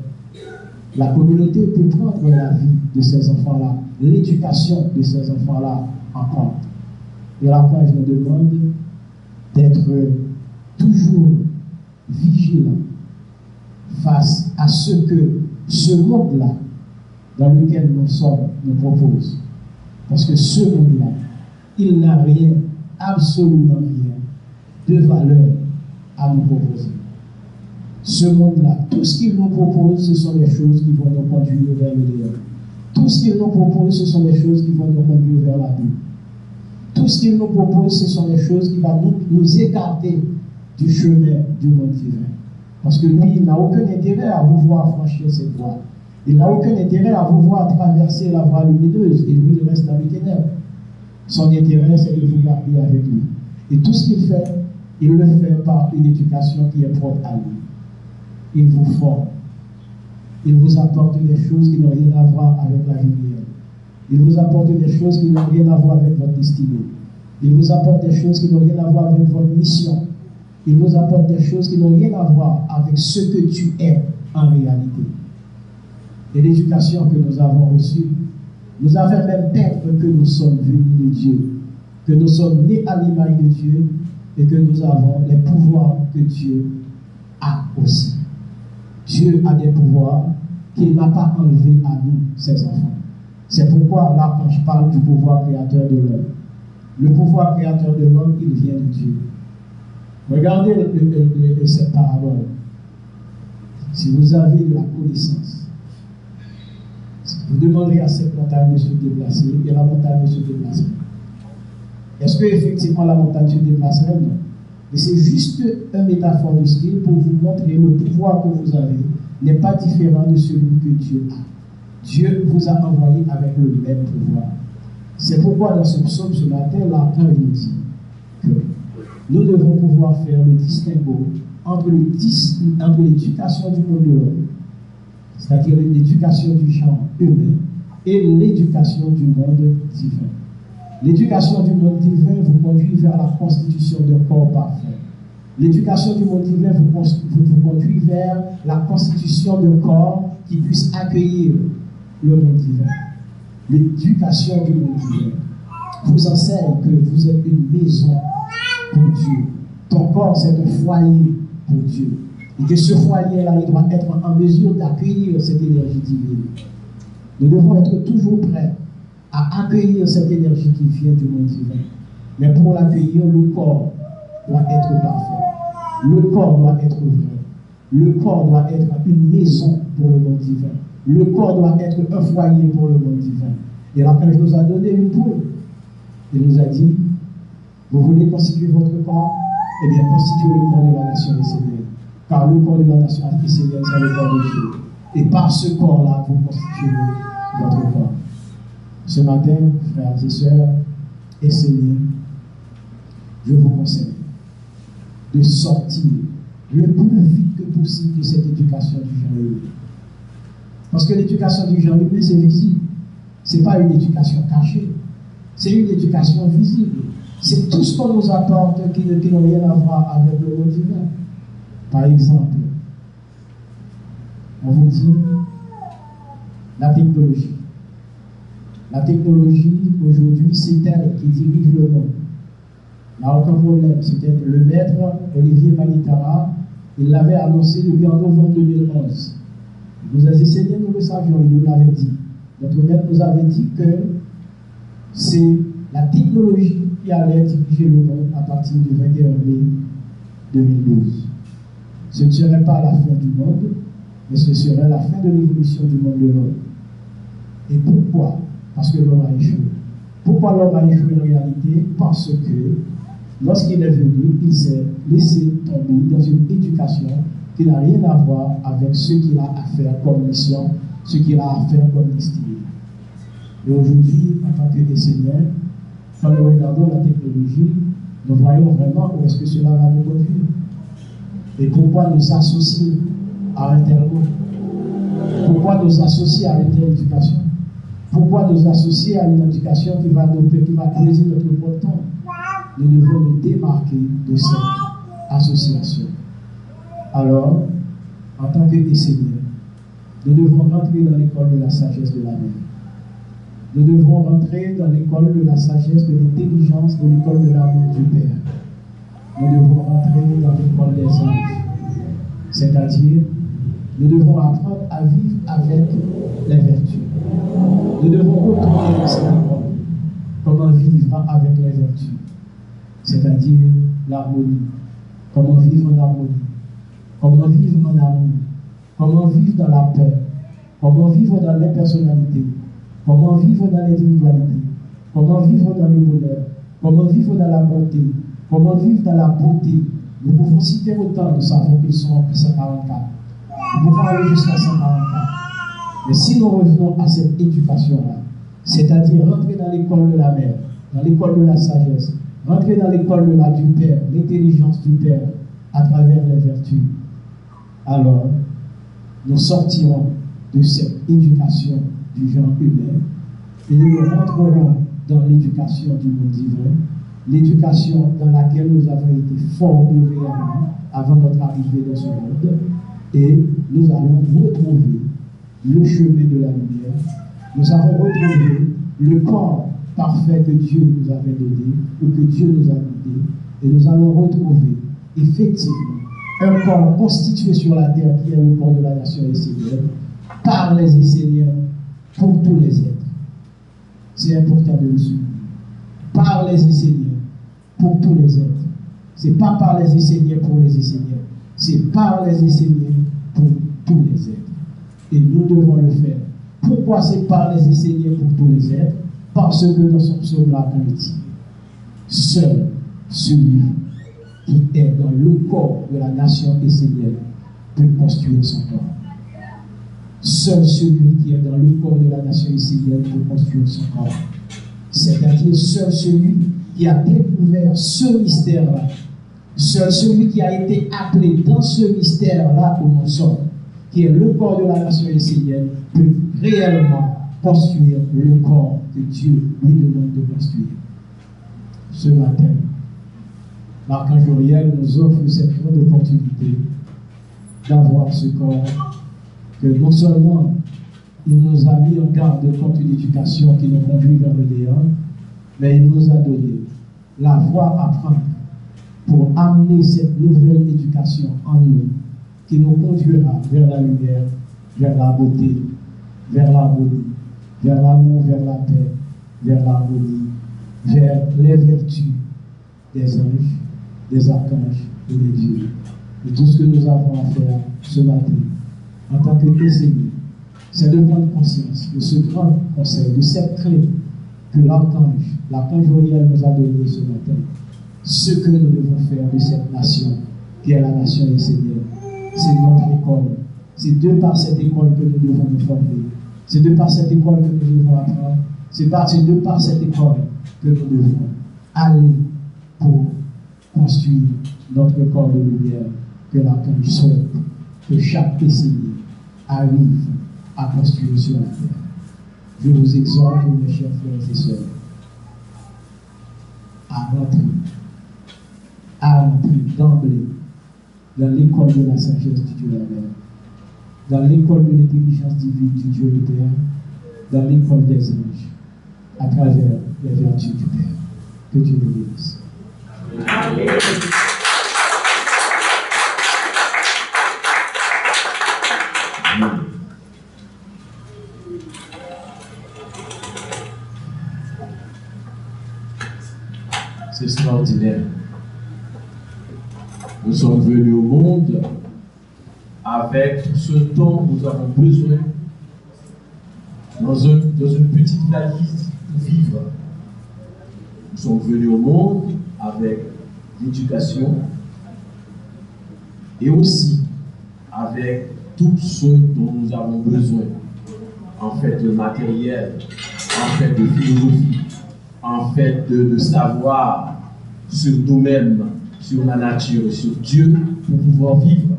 La communauté peut prendre la vie de ces enfants-là, l'éducation de ces enfants-là en compte. Et là, quand je nous demande d'être toujours vigilant face à ce que ce monde-là, dans lequel nous sommes, nous propose. Parce que ce monde-là, il n'a rien, absolument rien, de valeur à nous proposer. Ce monde-là, tout ce qu'il nous propose, ce sont des choses qui vont nous conduire vers le dehors. Tout ce qu'il nous propose, ce sont des choses qui vont nous conduire vers la bulle. Tout ce qu'il nous propose, ce sont des choses qui vont nous écarter du chemin du monde divin. Parce que lui, il n'a aucun intérêt à vous voir franchir cette voie. Il n'a aucun intérêt à vous voir traverser la voie lumineuse. Et lui, il reste dans les ténèbres. Son intérêt, c'est de vous garder avec lui. Et tout ce qu'il fait, il le fait par une éducation qui est propre à lui. Il vous forme. Il vous apporte des choses qui n'ont rien à voir avec la lumière. Il vous apporte des choses qui n'ont rien à voir avec votre destinée. Il vous apporte des choses qui n'ont rien à voir avec votre mission. Il vous apporte des choses qui n'ont rien à voir avec ce que tu es en réalité. Et l'éducation que nous avons reçue nous a fait même perdre que nous sommes venus de Dieu, que nous sommes nés à l'image de Dieu et que nous avons les pouvoirs que Dieu a aussi. Dieu a des pouvoirs qu'il n'a pas enlevés à nous, ses enfants. C'est pourquoi là, quand je parle du pouvoir créateur de l'homme, le pouvoir créateur de l'homme, il vient de Dieu. Regardez cette parabole. Si vous avez de la connaissance, vous demanderez à cette montagne de se déplacer, et la montagne ne se déplacerait. Est-ce qu'effectivement la montagne se déplacerait? Non. Et c'est juste un métaphore de style pour vous montrer le pouvoir que vous avez n'est pas différent de celui que Dieu a. Dieu vous a envoyé avec le même pouvoir. C'est pourquoi dans ce psaume ce matin, l'archange nous dit que nous devons pouvoir faire le distinguo entre l'éducation du monde de l'homme, c'est-à-dire l'éducation du genre humain, et l'éducation du monde divin. L'éducation du monde divin vous conduit vers la constitution d'un corps parfait. L'éducation du monde divin vous conduit vers la constitution d'un corps qui puisse accueillir le monde divin. L'éducation du monde divin vous enseigne que vous êtes une maison pour Dieu. Ton corps, c'est un foyer pour Dieu. Et que ce foyer-là, il doit être en mesure d'accueillir cette énergie divine. Nous devons être toujours prêts à accueillir cette énergie qui vient du monde divin. Mais pour l'accueillir, le corps doit être parfait. Le corps doit être vrai. Le corps doit être une maison pour le monde divin. Le corps doit être un foyer pour le monde divin. Et l'archange nous a donné une poule. Il nous a dit, vous voulez constituer votre corps? Eh bien, constituez le corps de la nation essénienne. Car le corps de la nation essénienne, c'est le corps de Dieu. Et par ce corps-là, vous constituez votre corps. Ce matin, frères et sœurs esséniens, je vous conseille de sortir le plus vite que possible de cette éducation du genre humain. Parce que l'éducation du genre humain, c'est visible. Ce n'est pas une éducation cachée. C'est une éducation visible. C'est tout ce qu'on nous apporte qui n'a rien à voir avec le monde divin. Par exemple, on vous dit la technologie. La technologie, aujourd'hui, c'est elle qui dirige le monde. Il n'y a aucun problème. C'était le maître Olivier Manitara. Il l'avait annoncé depuis en novembre 2011. Nous enseignants, nous le savions, il nous l'avait dit. Notre maître nous avait dit que c'est la technologie qui allait diriger le monde à partir du 21 mai 2012. Ce ne serait pas la fin du monde, mais ce serait la fin de l'évolution du monde de l'homme. Et pourquoi? Parce que l'homme a échoué. Pourquoi l'homme a échoué en réalité? Parce que lorsqu'il est venu, il s'est laissé tomber dans une éducation qui n'a rien à voir avec ce qu'il a à faire comme mission, ce qu'il a à faire comme destinée. Et aujourd'hui, en tant que Seigneur, quand nous regardons la technologie, nous voyons vraiment où est-ce que cela va nous conduire. Et pourquoi nous associer à un tel groupe? Pourquoi nous associer à une telle éducation? Pourquoi nous associer à une éducation qui va briser notre portant? Nous devons nous démarquer de cette association. Alors, en tant que Seigneur, nous devons rentrer dans l'école de la sagesse de la mère. Nous devons rentrer dans l'école de la sagesse, de l'intelligence, de l'école de l'amour du Père. Nous devons rentrer dans l'école des anges. C'est-à-dire, nous devons apprendre à vivre avec les vertus. Nous devons retourner dans cette école. Comment vivre avec les vertus? C'est-à-dire l'harmonie. Comment vivre en harmonie? Comment vivre en amour? Comment vivre dans la paix? Comment vivre dans l'impersonnalité? Comment vivre dans l'individualité? Comment vivre dans le bonheur? Comment vivre dans la bonté? Comment vivre dans la beauté? Nous pouvons citer autant, nous savons qu'ils sont 144. Nous pouvons aller jusqu'à 144. Mais si nous revenons à cette éducation-là, c'est-à-dire rentrer dans l'école de la mère, dans l'école de la sagesse, rentrer dans l'école du Père, l'intelligence du Père, à travers les vertus, alors nous sortirons de cette éducation du genre humain et nous rentrerons dans l'éducation du monde divin, l'éducation dans laquelle nous avons été formés réellement avant notre arrivée dans ce monde, et nous allons retrouver le chemin de la lumière. Nous allons retrouver le corps parfait que Dieu nous avait donné, ou que Dieu nous a donné, et nous allons retrouver effectivement un corps constitué sur la terre qui est le corps de la nation essénienne, par les Esséniens, pour tous les êtres. C'est important de le souligner. Par les Esséniens, pour tous les êtres. Ce n'est pas par les Esséniens pour les Esséniens, c'est par les Esséniens pour tous les êtres. Et nous devons le faire. Pourquoi c'est par les Esséniens pour tous les êtres? Parce que dans son psaume-là, on dit, seul celui qui est dans le corps de la nation essénienne peut construire son corps. Seul celui qui est dans le corps de la nation essénienne peut construire son corps. C'est-à-dire seul celui qui a découvert ce mystère-là, seul celui qui a été appelé dans ce mystère-là où nous sommes, qui est le corps de la nation essénienne, peut réellement construire le corps que Dieu lui demande de construire. Ce matin, l'archange Uriel nous offre cette grande opportunité d'avoir ce corps que non seulement il nous a mis en garde contre une éducation qui nous conduit vers le néant, mais il nous a donné la voie à prendre pour amener cette nouvelle éducation en nous qui nous conduira vers la lumière, vers la beauté, vers l'harmonie, vers l'amour, vers la paix, vers l'harmonie, vers les vertus des anges, des archanges et des dieux. Et tout ce que nous avons à faire ce matin, en tant que Seigneur, c'est de prendre conscience de ce grand conseil, de cette clé que l'archange Uriel nous a donné ce matin. Ce que nous devons faire de cette nation, qui est la nation du Seigneur, c'est notre école. C'est de par cette école que nous devons nous former. C'est de par cette école que nous devons apprendre. C'est de par cette école que nous devons aller pour construire notre corps de lumière que l'archange souhaite que chaque décennie arrive à construire sur la terre. Je vous exhorte, mes chers frères et sœurs, à rentrer d'emblée dans l'école de la sagesse du Dieu la mère, dans l'école de l'intelligence divine du Dieu le Père, dans l'école des anges, à travers les vertus du Père. Que Dieu nous bénisse. Amen. C'est extraordinaire. Nous sommes venus au monde avec tout ce dont nous avons besoin dans une petite valise pour vivre. Nous sommes venus au monde avec l'éducation et aussi avec tout ce dont nous avons besoin, en fait de matériel, en fait de philosophie, en fait de savoir sur nous-mêmes, sur la nature, sur Dieu, pour pouvoir vivre.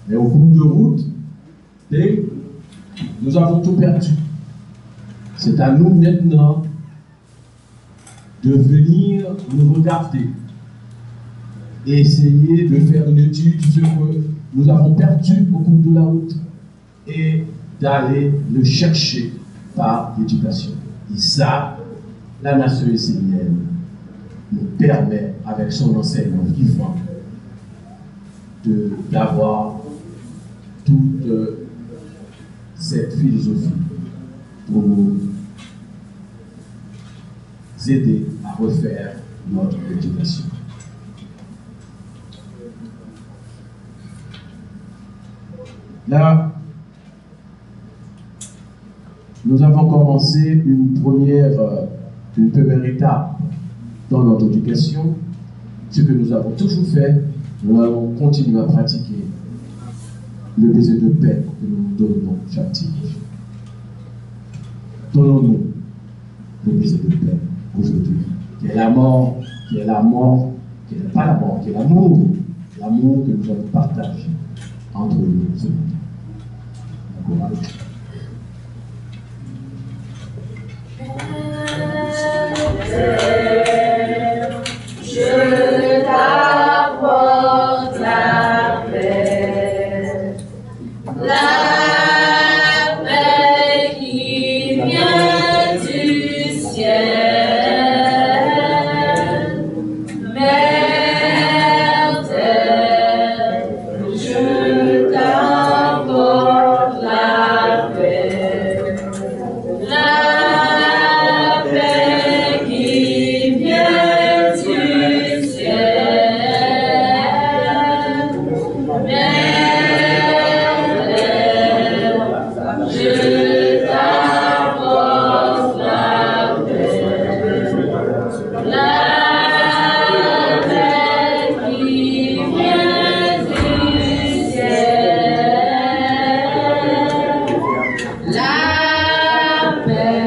Mais au bout de route, nous avons tout perdu. C'est à nous maintenant de venir nous regarder et essayer de faire une étude de ce que nous avons perdu au cours de la route et d'aller le chercher par l'éducation. Et ça, la nation essénienne nous permet, avec son enseignement vivant, d'avoir toute cette philosophie pour nous aider à refaire notre éducation. Là, nous avons commencé une première étape dans notre éducation. Ce que nous avons toujours fait, nous allons continuer à pratiquer le baiser de paix que nous donnons chaque dimanche. Donnons-nous le baiser de paix aujourd'hui, qui est la mort, qui est l'amour, qui n'est pas la mort, qui est l'amour que nous allons partager entre nous ce matin. D'accord. Je t'apporte la paix qui vient du ciel. Mère terre, je t'apporte la paix qui vient du ciel. La paix,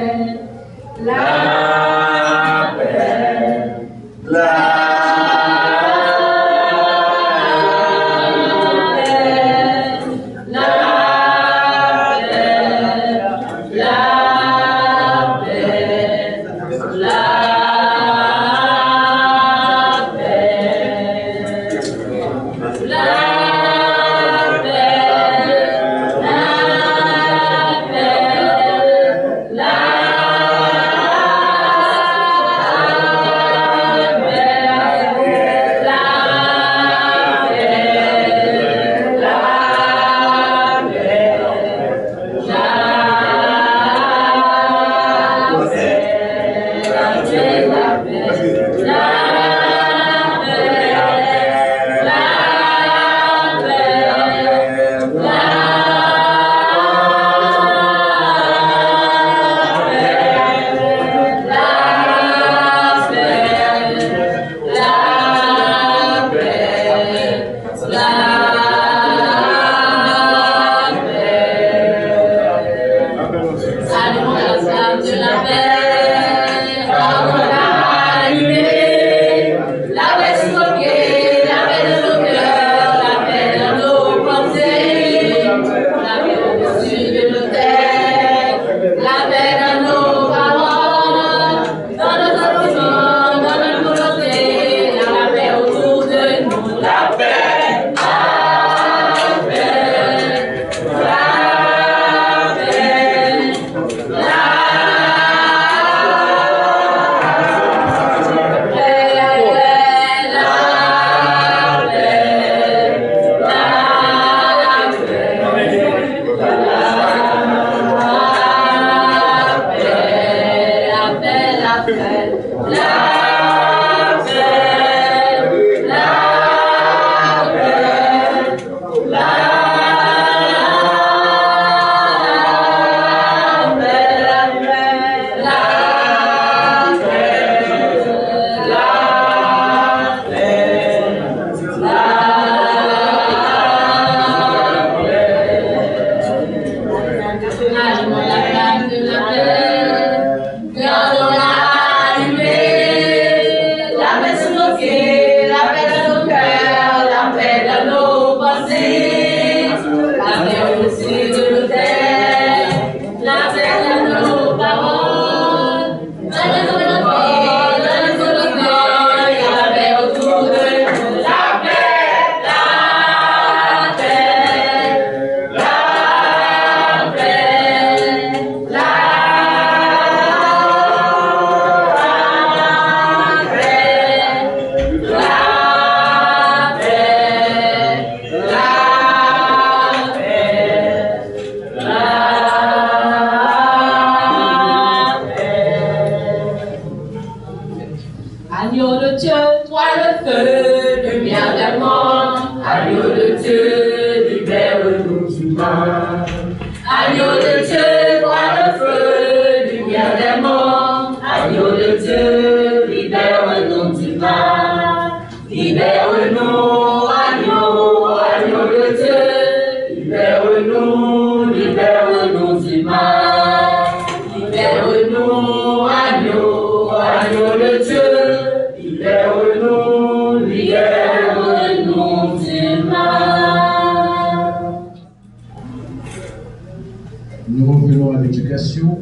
revenons à l'éducation.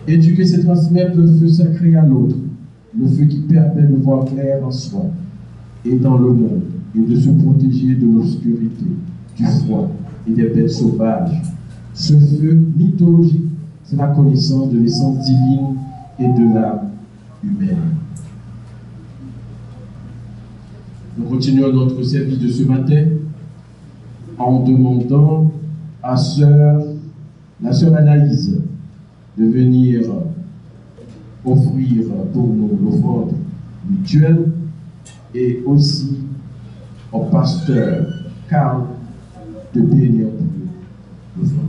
Éduquer, c'est transmettre le feu sacré à l'autre, le feu qui permet de voir clair en soi et dans le monde, et de se protéger de l'obscurité, du froid et des bêtes sauvages. Ce feu mythologique, c'est la connaissance de l'essence divine et de l'âme humaine. Nous continuons notre service de ce matin en demandant à la sœur Anaïse de venir offrir pour nous l'offrande mutuelle et aussi au pasteur Karl de bénir pour nous l'offrande.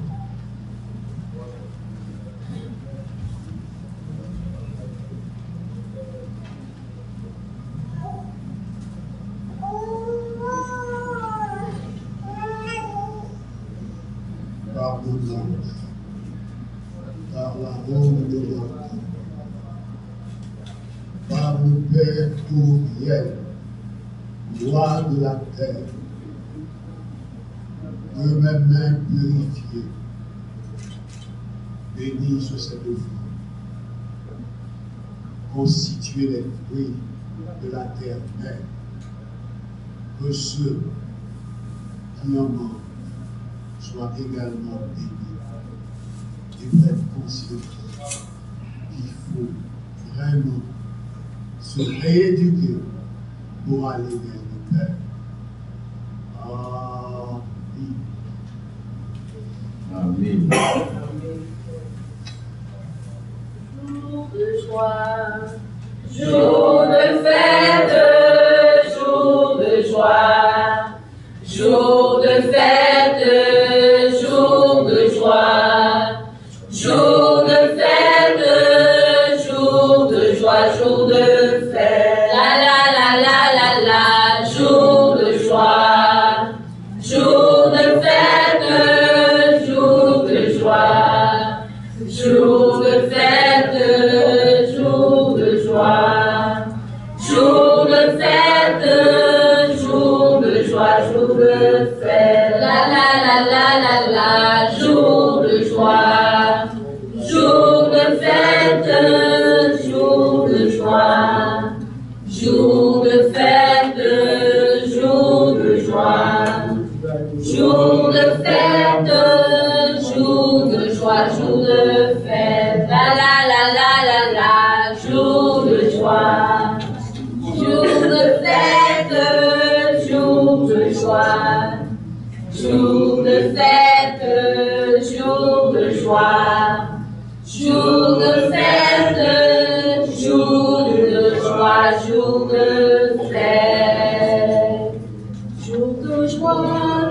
Par l'amour de notre par le Père pluriel, roi de la terre, de mes mains purifiées, bénis sur cette offrande, constituez les fruits de la terre mère, que ceux qui en mangent soient également bénis. Et faites conscience qu'il faut vraiment se rééduquer pour aller vers le Père. Amen. Jour de joie, jour de fête, jour de joie, jour de fête, jour de joie, jour de fête, jour de joie, jour de fête, la la la la la la, jour de joie, jour de fête, jour de joie, jour de fête, jour de joie, jour de fête, jour de joie, jour de fête, la la la la la la, jour de joie, jour de fête, jour de joie, jour de fête, jour de joie, jour de fête, jour de joie, jour de fête, la la la la la la, jour de joie, jour de fête, jour de joie, jour de fête, jour de joie, jour de fête, jour de joie, jour de fête, jour de joie,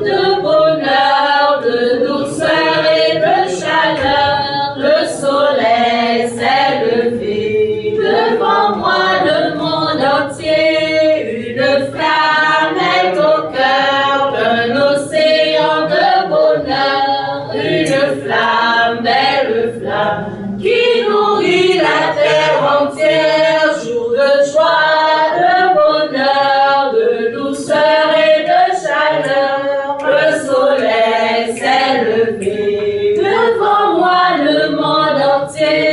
de bonheur, de douceur et de chaleur, le soleil s'est levé devant moi, le monde entier, une flamme est au cœur d'un océan de bonheur, une flamme, belle flamme, qui nourrit la terre entière, jour de joie, de bonheur, de douceur et de chaleur, le soleil s'est levé devant moi, le monde entier,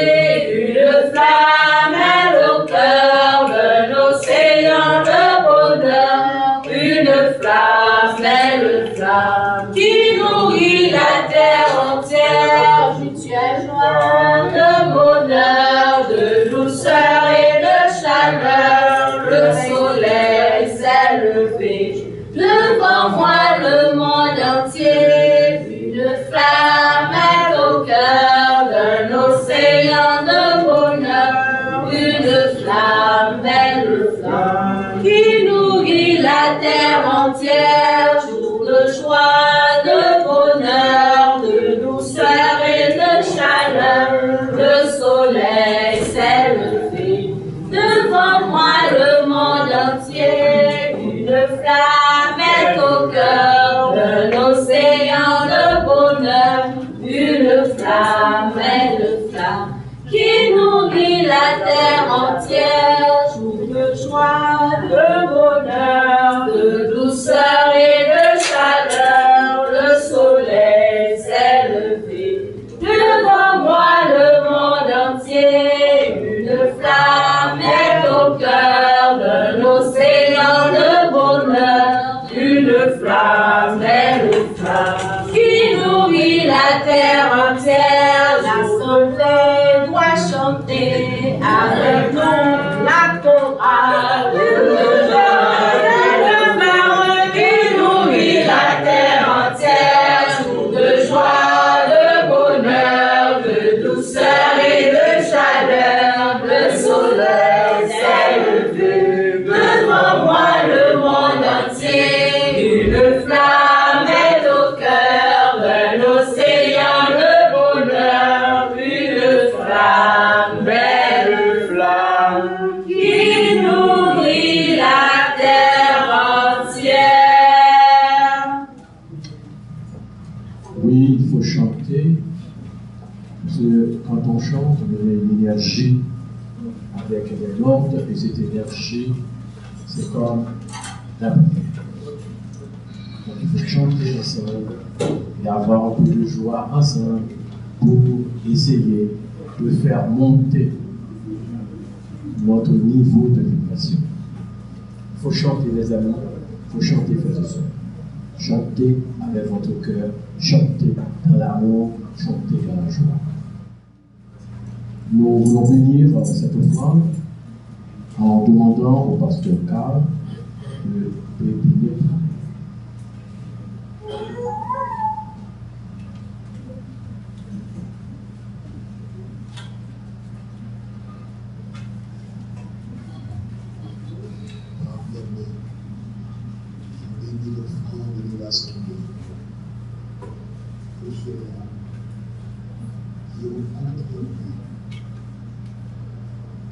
une flamme est au cœur d'un océan de bonheur, une flamme, belle flamme, qui nourrit la terre entière, mutuelle joie, de bonheur, de douceur et de chaleur, le soleil s'est levé devant moi, le monde entier, une flamme est au cœur d'un océan de bonheur, une flamme, belle flamme, qui nourrit la terre entière, jour de joie, de bonheur, de douceur et de chaleur, le soleil s'est levé devant moi, le monde entier, une flamme est au cœur d'un océan de bonheur, une flamme, belle flamme, qui nourrit la terre entière, jour de joie, de bonheur, de douceur et de chaleur, le soleil s'est levé Devant moi le monde entier, une flamme est au cœur d'un océan de bonheur. Une flamme est le flamme qui nourrit la terre entière. L'assemblée doit chanter avec nous la chorale. Quand on chante, on met une énergie avec les notes, et cette énergie, c'est comme la prière. Donc il faut chanter ensemble et avoir un peu de joie ensemble pour essayer de faire monter notre niveau de vibration. Il faut chanter, les amis, il faut chanter, frères et sœurs. Chantez avec votre cœur, chantez dans l'amour, chantez dans la joie. Nous voulons bénir cette offrande en demandant au pasteur Carl de bénir. Bénis l'offrande de l'assemblée. Que cela qui rencontre lui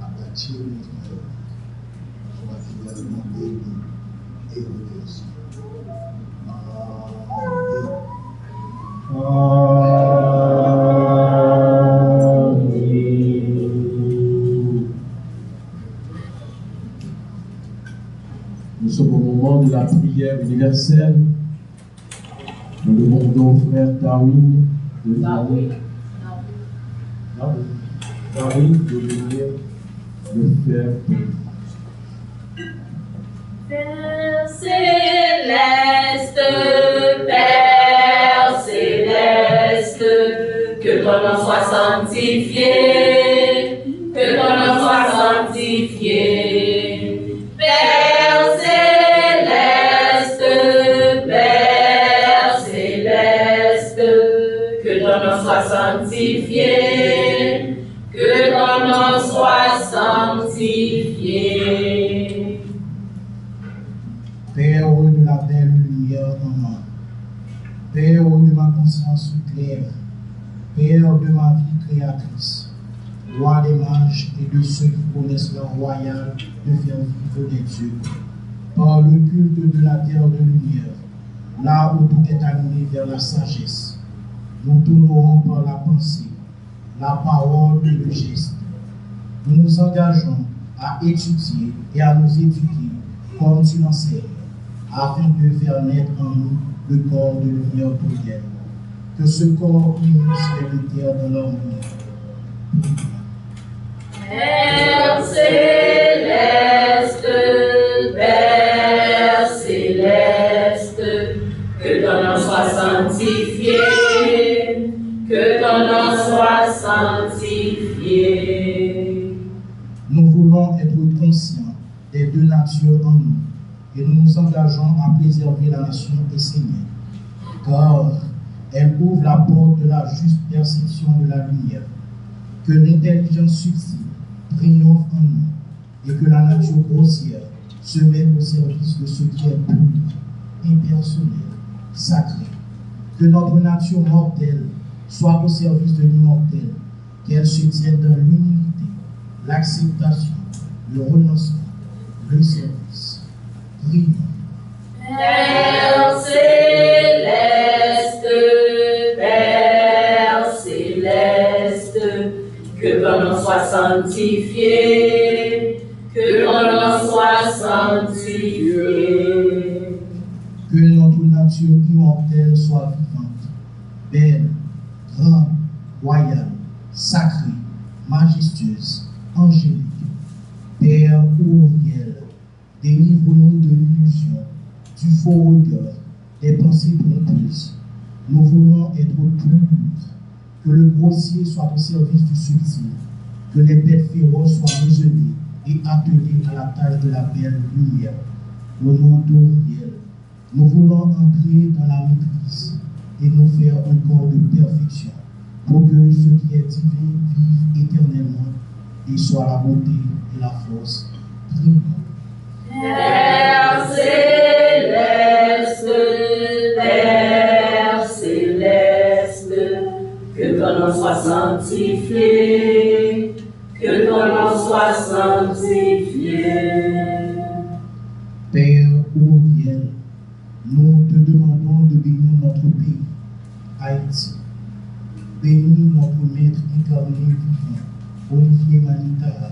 à bâtir notre œuvre soit finalement béni et remercié. Nous sommes au moment de la prière universelle. Nous demandons au frère Darwin de venir. Darwin de venir le faire pour nous. Père céleste, Père céleste, que ton nom soit sanctifié, que ton nom soit sanctifié. Père céleste, Père céleste, que ton nom soit sanctifié, que ton nom soit sanctifié. Père de la belle lumière en moi, Père de ma conscience claire, Père de ma vie créatrice, roi des mages et de ceux qui connaissent leur royal de faire vivre les dieux, par le culte de la terre de lumière, là où tout est animé vers la sagesse, nous t'honorons par la pensée, la parole et le geste. Nous nous engageons à étudier et à nous éduquer comme tu l'enseignes, afin de faire naître en nous le corps de lumière plurielle. Que ce corps unisse les deux terres dans l'harmonie. Père céleste, Père céleste, que ton nom soit sanctifié, que ton nom soit sanctifié. Nous voulons être conscients des deux natures en nous et nous nous engageons à préserver la nation essénienne, car elle ouvre la porte de la juste perception de la lumière, que l'intelligence subtile triomphe en nous et que la nature grossière se mette au service de ce qui est pur, impersonnel, sacré. Que notre nature mortelle soit au service de l'immortel, qu'elle se tienne dans l'humilité, l'acceptation, le renoncement, le service. Prions. Père céleste, Père céleste, que ton nom soit sanctifié, que ton nom soit sanctifié. Que notre nature immortelle soit vivante, belle, grande, royale, sacrée, majestueuse, angélique. Père Uriel, délivre-nous de l'illusion, du faux regard, des pensées trompeuses. Nous voulons être purs, que le grossier soit au service du subtil, que les bêtes féroces soient muselées et attelées à la tâche de la belle lumière. Au nom d'Uriel, nous voulons entrer dans la maîtrise et nous faire un corps de perfection, pour que ce qui est divin vive éternellement et soit la beauté et la force. Prions. Père céleste, que ton nom soit sanctifié, que ton nom soit sanctifié. Père Uriel, nous te demandons de bénir notre pays, Haïti. Bénis notre maître incarné vivant, Olivier Manitara.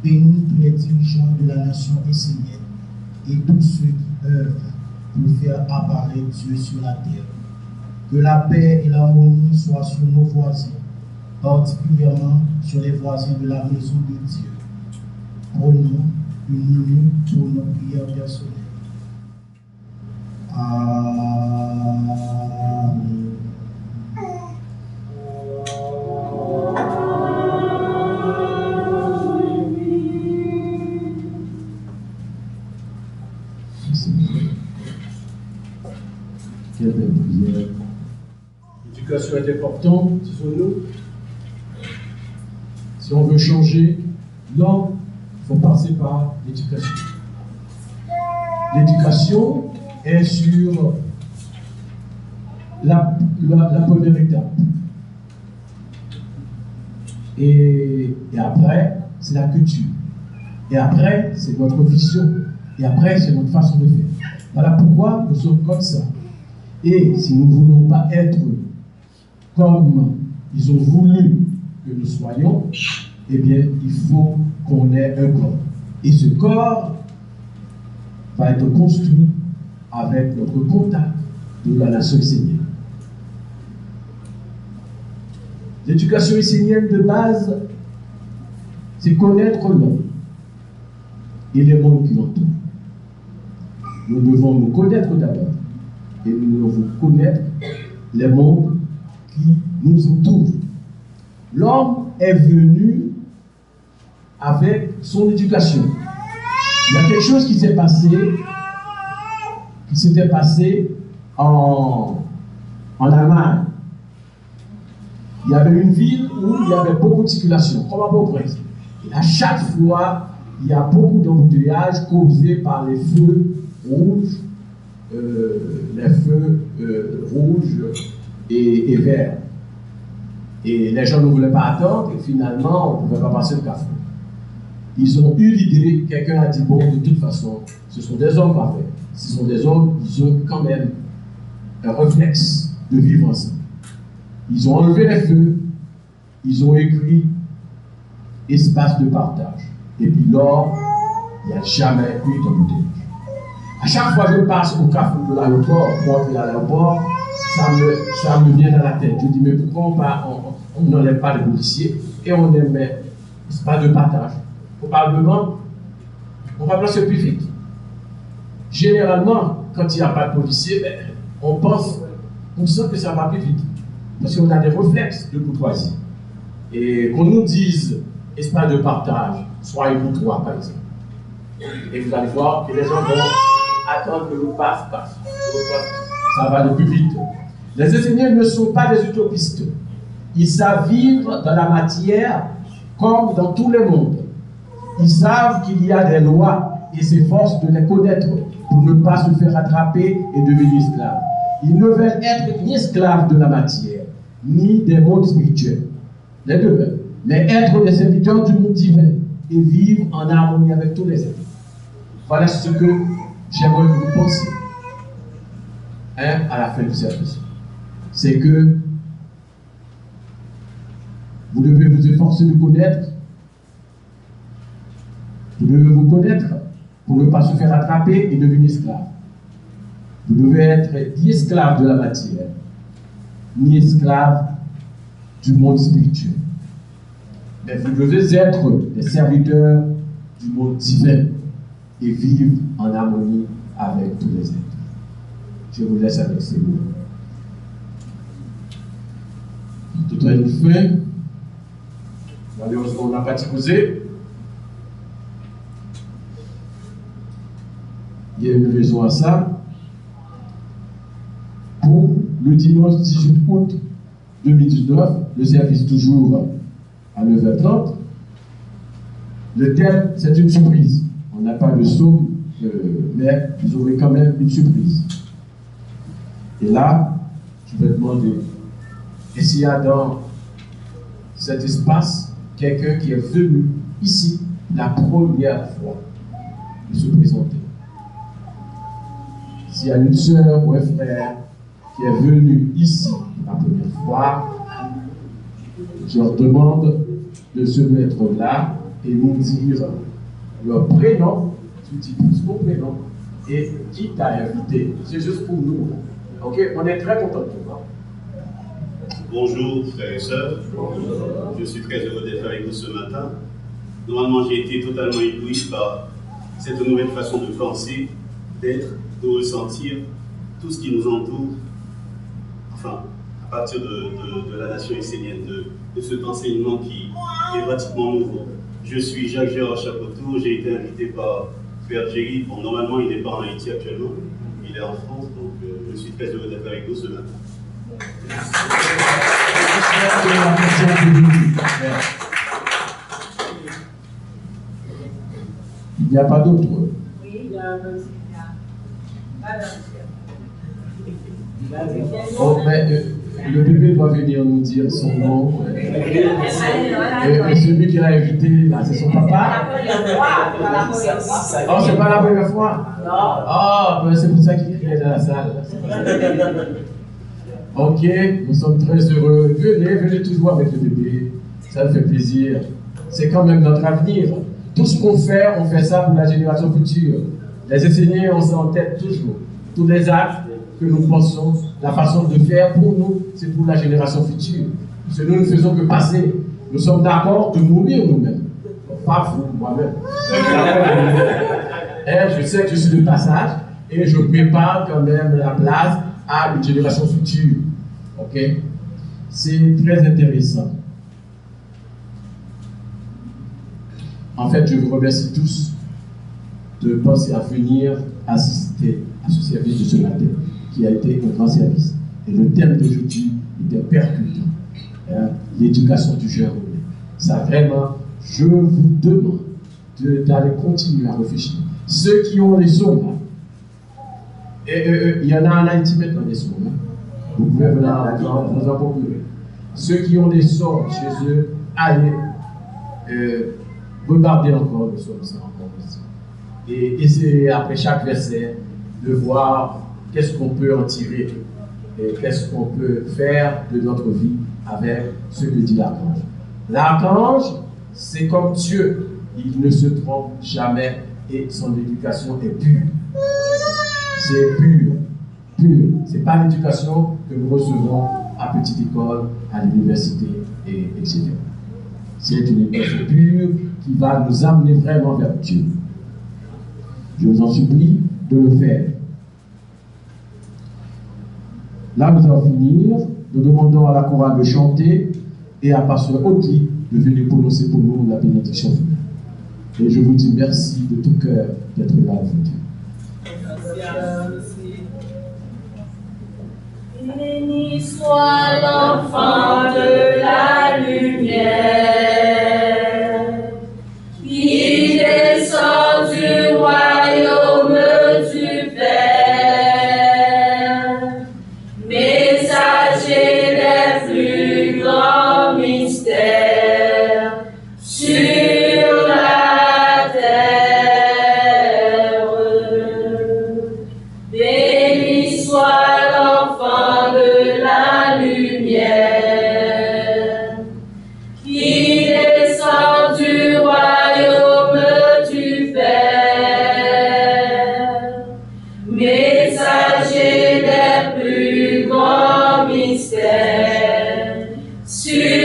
Bénis tous les dirigeants de la nation essénienne et tous ceux qui œuvrent pour faire apparaître Dieu sur la terre. Que la paix et l'harmonie soient sur nos voisins, particulièrement sur les voisins de la maison de Dieu. Prenons une minute pour nos prières personnelles. Amen. Quelle belle prière. L'éducation est importante, disons-nous. Si on veut changer, non, il faut passer par l'éducation. L'éducation est sur la première étape. Et après, c'est la culture. Et après, c'est notre vision. Et après, c'est notre façon de faire. Voilà pourquoi nous sommes comme ça. Et si nous ne voulons pas être comme ils ont voulu que nous soyons, eh bien, il faut qu'on ait un corps. Et ce corps va être construit avec notre contact de la nation essénienne. L'éducation essénienne de base, c'est connaître l'homme et les mondes qui l'entourent. Nous devons nous connaître d'abord et nous devons connaître les mondes qui nous entourent. L'homme est venu avec son éducation. Il y a quelque chose qui s'est passé, en Allemagne. Il y avait une ville où il y avait beaucoup de circulation, comme à Port-au-Prince. Et à chaque fois, il y a beaucoup d'embouteillages causés par les feux rouges, et verts. Et les gens ne voulaient pas attendre, et finalement, on ne pouvait pas passer le café. Ils ont eu l'idée, quelqu'un a dit, bon, de toute façon, ce sont des hommes parfaits. Ce sont des hommes, ils ont quand même un réflexe de vivre ensemble. Ils ont enlevé les feux, ils ont écrit espace de partage. Et puis là, il n'y a jamais eu d'embouteillage. À chaque fois que je passe au café de l'aéroport, pour entrer à l'aéroport, ça me vient dans la tête. Je dis, mais pourquoi on n'enlève pas les policiers et on ne met pas de partage? Probablement, on va placer plus vite. Généralement, quand il n'y a pas de policiers, on sent que ça va plus vite. Parce qu'on a des réflexes de courtoisie. Et qu'on nous dise espace de partage, soyez courtois, par exemple. Et vous allez voir que les gens vont attendre que l'eau passe. Ça va de plus vite. Les Esséniens ne sont pas des utopistes. Ils savent vivre dans la matière comme dans tous les mondes. Ils savent qu'il y a des lois et s'efforcent de les connaître pour ne pas se faire attraper et devenir esclaves. Ils ne veulent être ni esclaves de la matière, ni des mondes spirituels. Les deux veulent. Mais être des serviteurs du monde divin et vivre en harmonie avec tous les êtres. Voilà ce que j'aimerais que vous pensiez à la fin du service. C'est que vous devez vous efforcer de connaître. Vous devez vous connaître pour ne pas se faire attraper et devenir esclave. Vous devez être ni esclave de la matière, ni esclave du monde spirituel. Mais vous devez être des serviteurs du monde divin et vivre en harmonie avec tous les êtres. Je vous laisse avec ces mots. Tout à une fin. Malheureusement, on n'a pas causé. Il y a une raison à ça. Pour le dimanche 18 août 2019, le service toujours à 9h30. Le thème, c'est une surprise. On n'a pas de somme, mais vous aurez quand même une surprise. Et là, je vais demander, est-ce qu'il y a dans cet espace quelqu'un qui est venu ici la première fois de se présenter? S'il y a une sœur ou un frère qui est venu ici la première fois, je leur demande de se mettre là et nous dire leur prénom, tu dis plus mon prénom, et qui t'a invité. C'est juste pour nous. Ok, on est très contents de vous. Bonjour frères et sœurs. Je suis très heureux d'être avec vous ce matin. Normalement, j'ai été totalement ébloui par cette nouvelle façon de penser, d'être, de ressentir tout ce qui nous entoure, enfin, à partir de la nation essénienne, de cet enseignement qui est pratiquement nouveau. Je suis Jacques-Gérard Chapoteau, j'ai été invité par Frère Jerry. Bon, normalement, il n'est pas en Haïti actuellement, il est en France, donc je suis très heureux d'être avec vous ce matin. Il n'y a pas d'autre. Oui, il y a un petit Oh, mais, le bébé doit venir nous dire son nom. Et celui qui l'a invité, là, c'est son papa. Oh, c'est pas la première fois. Oh, ben, c'est pour ça qu'il criait dans la salle. Ok, nous sommes très heureux. Venez toujours avec le bébé. Ça me fait plaisir. C'est quand même notre avenir. Tout ce qu'on fait, on fait ça pour la génération future. Les enseignants ont ça en tête toujours. Tous les actes que nous pensons, la façon de faire pour nous, c'est pour la génération future. Parce que nous ne faisons que passer. Nous sommes d'accord de mourir nous-mêmes. Pas vous, moi-même. Je sais que je suis de passage et je prépare quand même la place à une génération future. Ok? C'est très intéressant. En fait, je vous remercie tous de penser à venir assister à ce service de ce matin, qui a été un grand service. Et le thème d'aujourd'hui était percutant. L'éducation du jeune. Ça vraiment, je vous demande d'aller continuer à réfléchir. Ceux qui ont les ondes, il y en a en Haïti maintenant des sons. Vous pouvez venir vous en procurer. Ceux qui ont des sons chez eux, allez regarder encore le son. Et essayer après chaque verset de voir qu'est-ce qu'on peut en tirer et qu'est-ce qu'on peut faire de notre vie avec ce que dit l'archange. L'archange, c'est comme Dieu. Il ne se trompe jamais et son éducation est pure. C'est pur. Ce n'est pas l'éducation que nous recevons à petite école, à l'université, etc. C'est une éducation pure qui va nous amener vraiment vers Dieu. Je vous en supplie de le faire. Là, nous allons finir. Nous demandons à la chorale de chanter et à Pasteur Audley de venir prononcer pour nous la bénédiction finale. Et je vous dis merci de tout cœur d'être là aujourd'hui. Béni soit l'enfant de la lumière, qui descend du royaume du Père, messager des plus grands mystères sur la terre. Béni soit l'enfant de la lumière, qui descend du royaume du Père, messager des plus grands mystères sur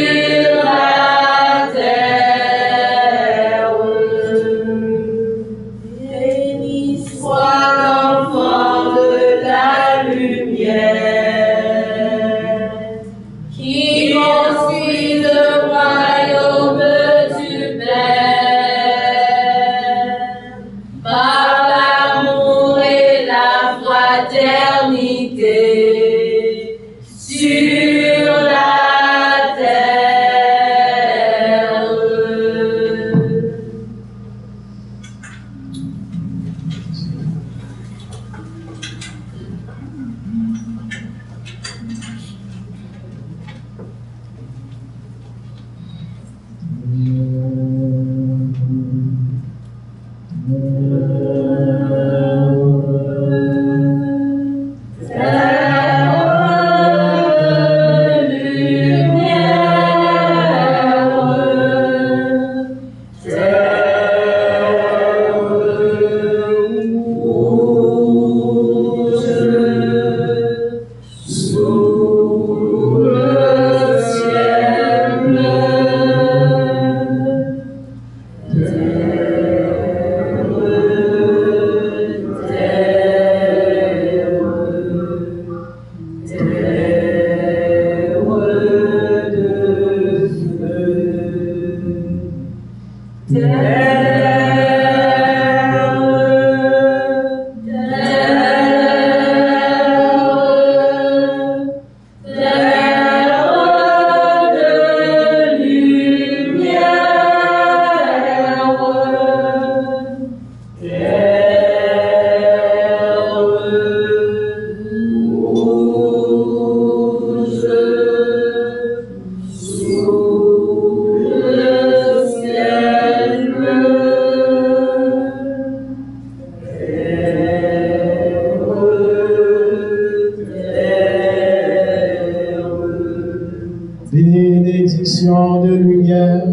Bénédiction de lumière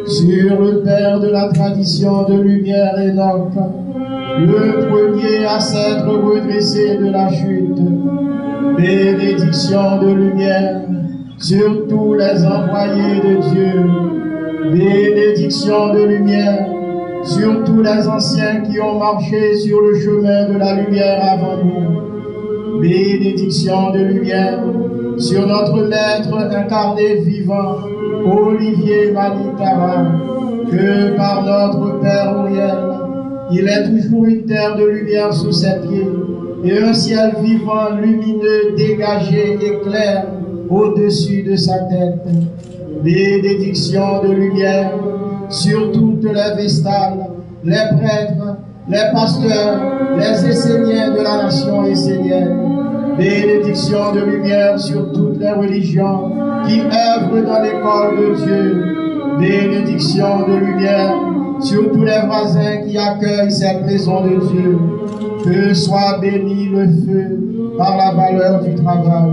sur le Père de la tradition de lumière Enoch, le premier à s'être redressé de la chute. Bénédiction de lumière sur tous les envoyés de Dieu. Bénédiction de lumière sur tous les anciens qui ont marché sur le chemin de la lumière avant nous. Bénédiction de lumière sur notre Maître incarné vivant, Olivier Manitara, que par notre Père Uriel, il est toujours une terre de lumière sous ses pieds, et un ciel vivant, lumineux, dégagé et clair au-dessus de sa tête. Bénédiction de lumière sur toutes les vestales, les prêtres, les pasteurs, les esséniens de la nation essénienne. Bénédiction de lumière sur toutes les religions qui œuvrent dans l'école de Dieu. Bénédiction de lumière sur tous les voisins qui accueillent cette maison de Dieu. Que soit béni le feu par la valeur du travail.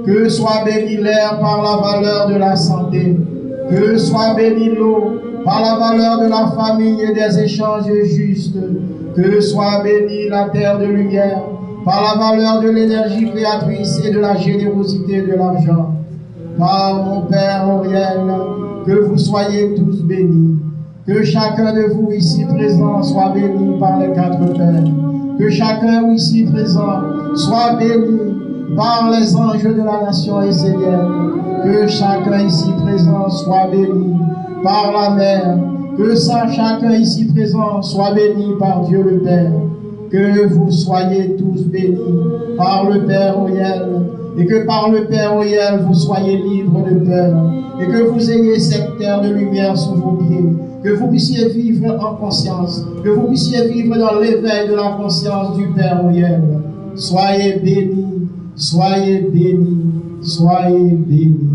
Que soit béni l'air par la valeur de la santé. Que soit béni l'eau par la valeur de la famille et des échanges justes. Que soit béni la terre de lumière par la valeur de l'énergie créatrice et de la générosité de l'argent. Par mon Père Auriel, que vous soyez tous bénis. Que chacun de vous ici présent soit béni par les quatre pères. Que chacun ici présent soit béni par les anges de la nation essénienne. Que chacun ici présent soit béni par la mère. Que chacun ici présent soit béni par Dieu le Père. Que vous soyez tous bénis par le Père Uriel, et que par le Père Uriel vous soyez libres de peur, et que vous ayez cette terre de lumière sous vos pieds, que vous puissiez vivre en conscience, que vous puissiez vivre dans l'éveil de la conscience du Père Uriel. Soyez bénis, soyez bénis, soyez bénis.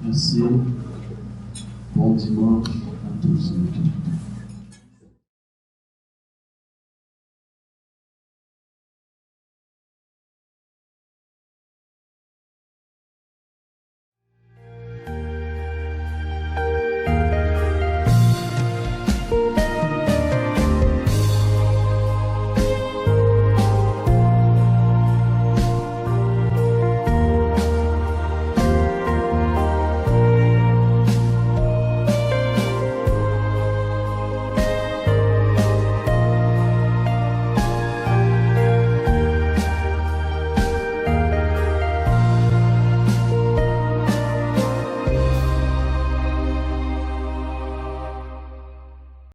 Merci. Bon dimanche à tous et toutes.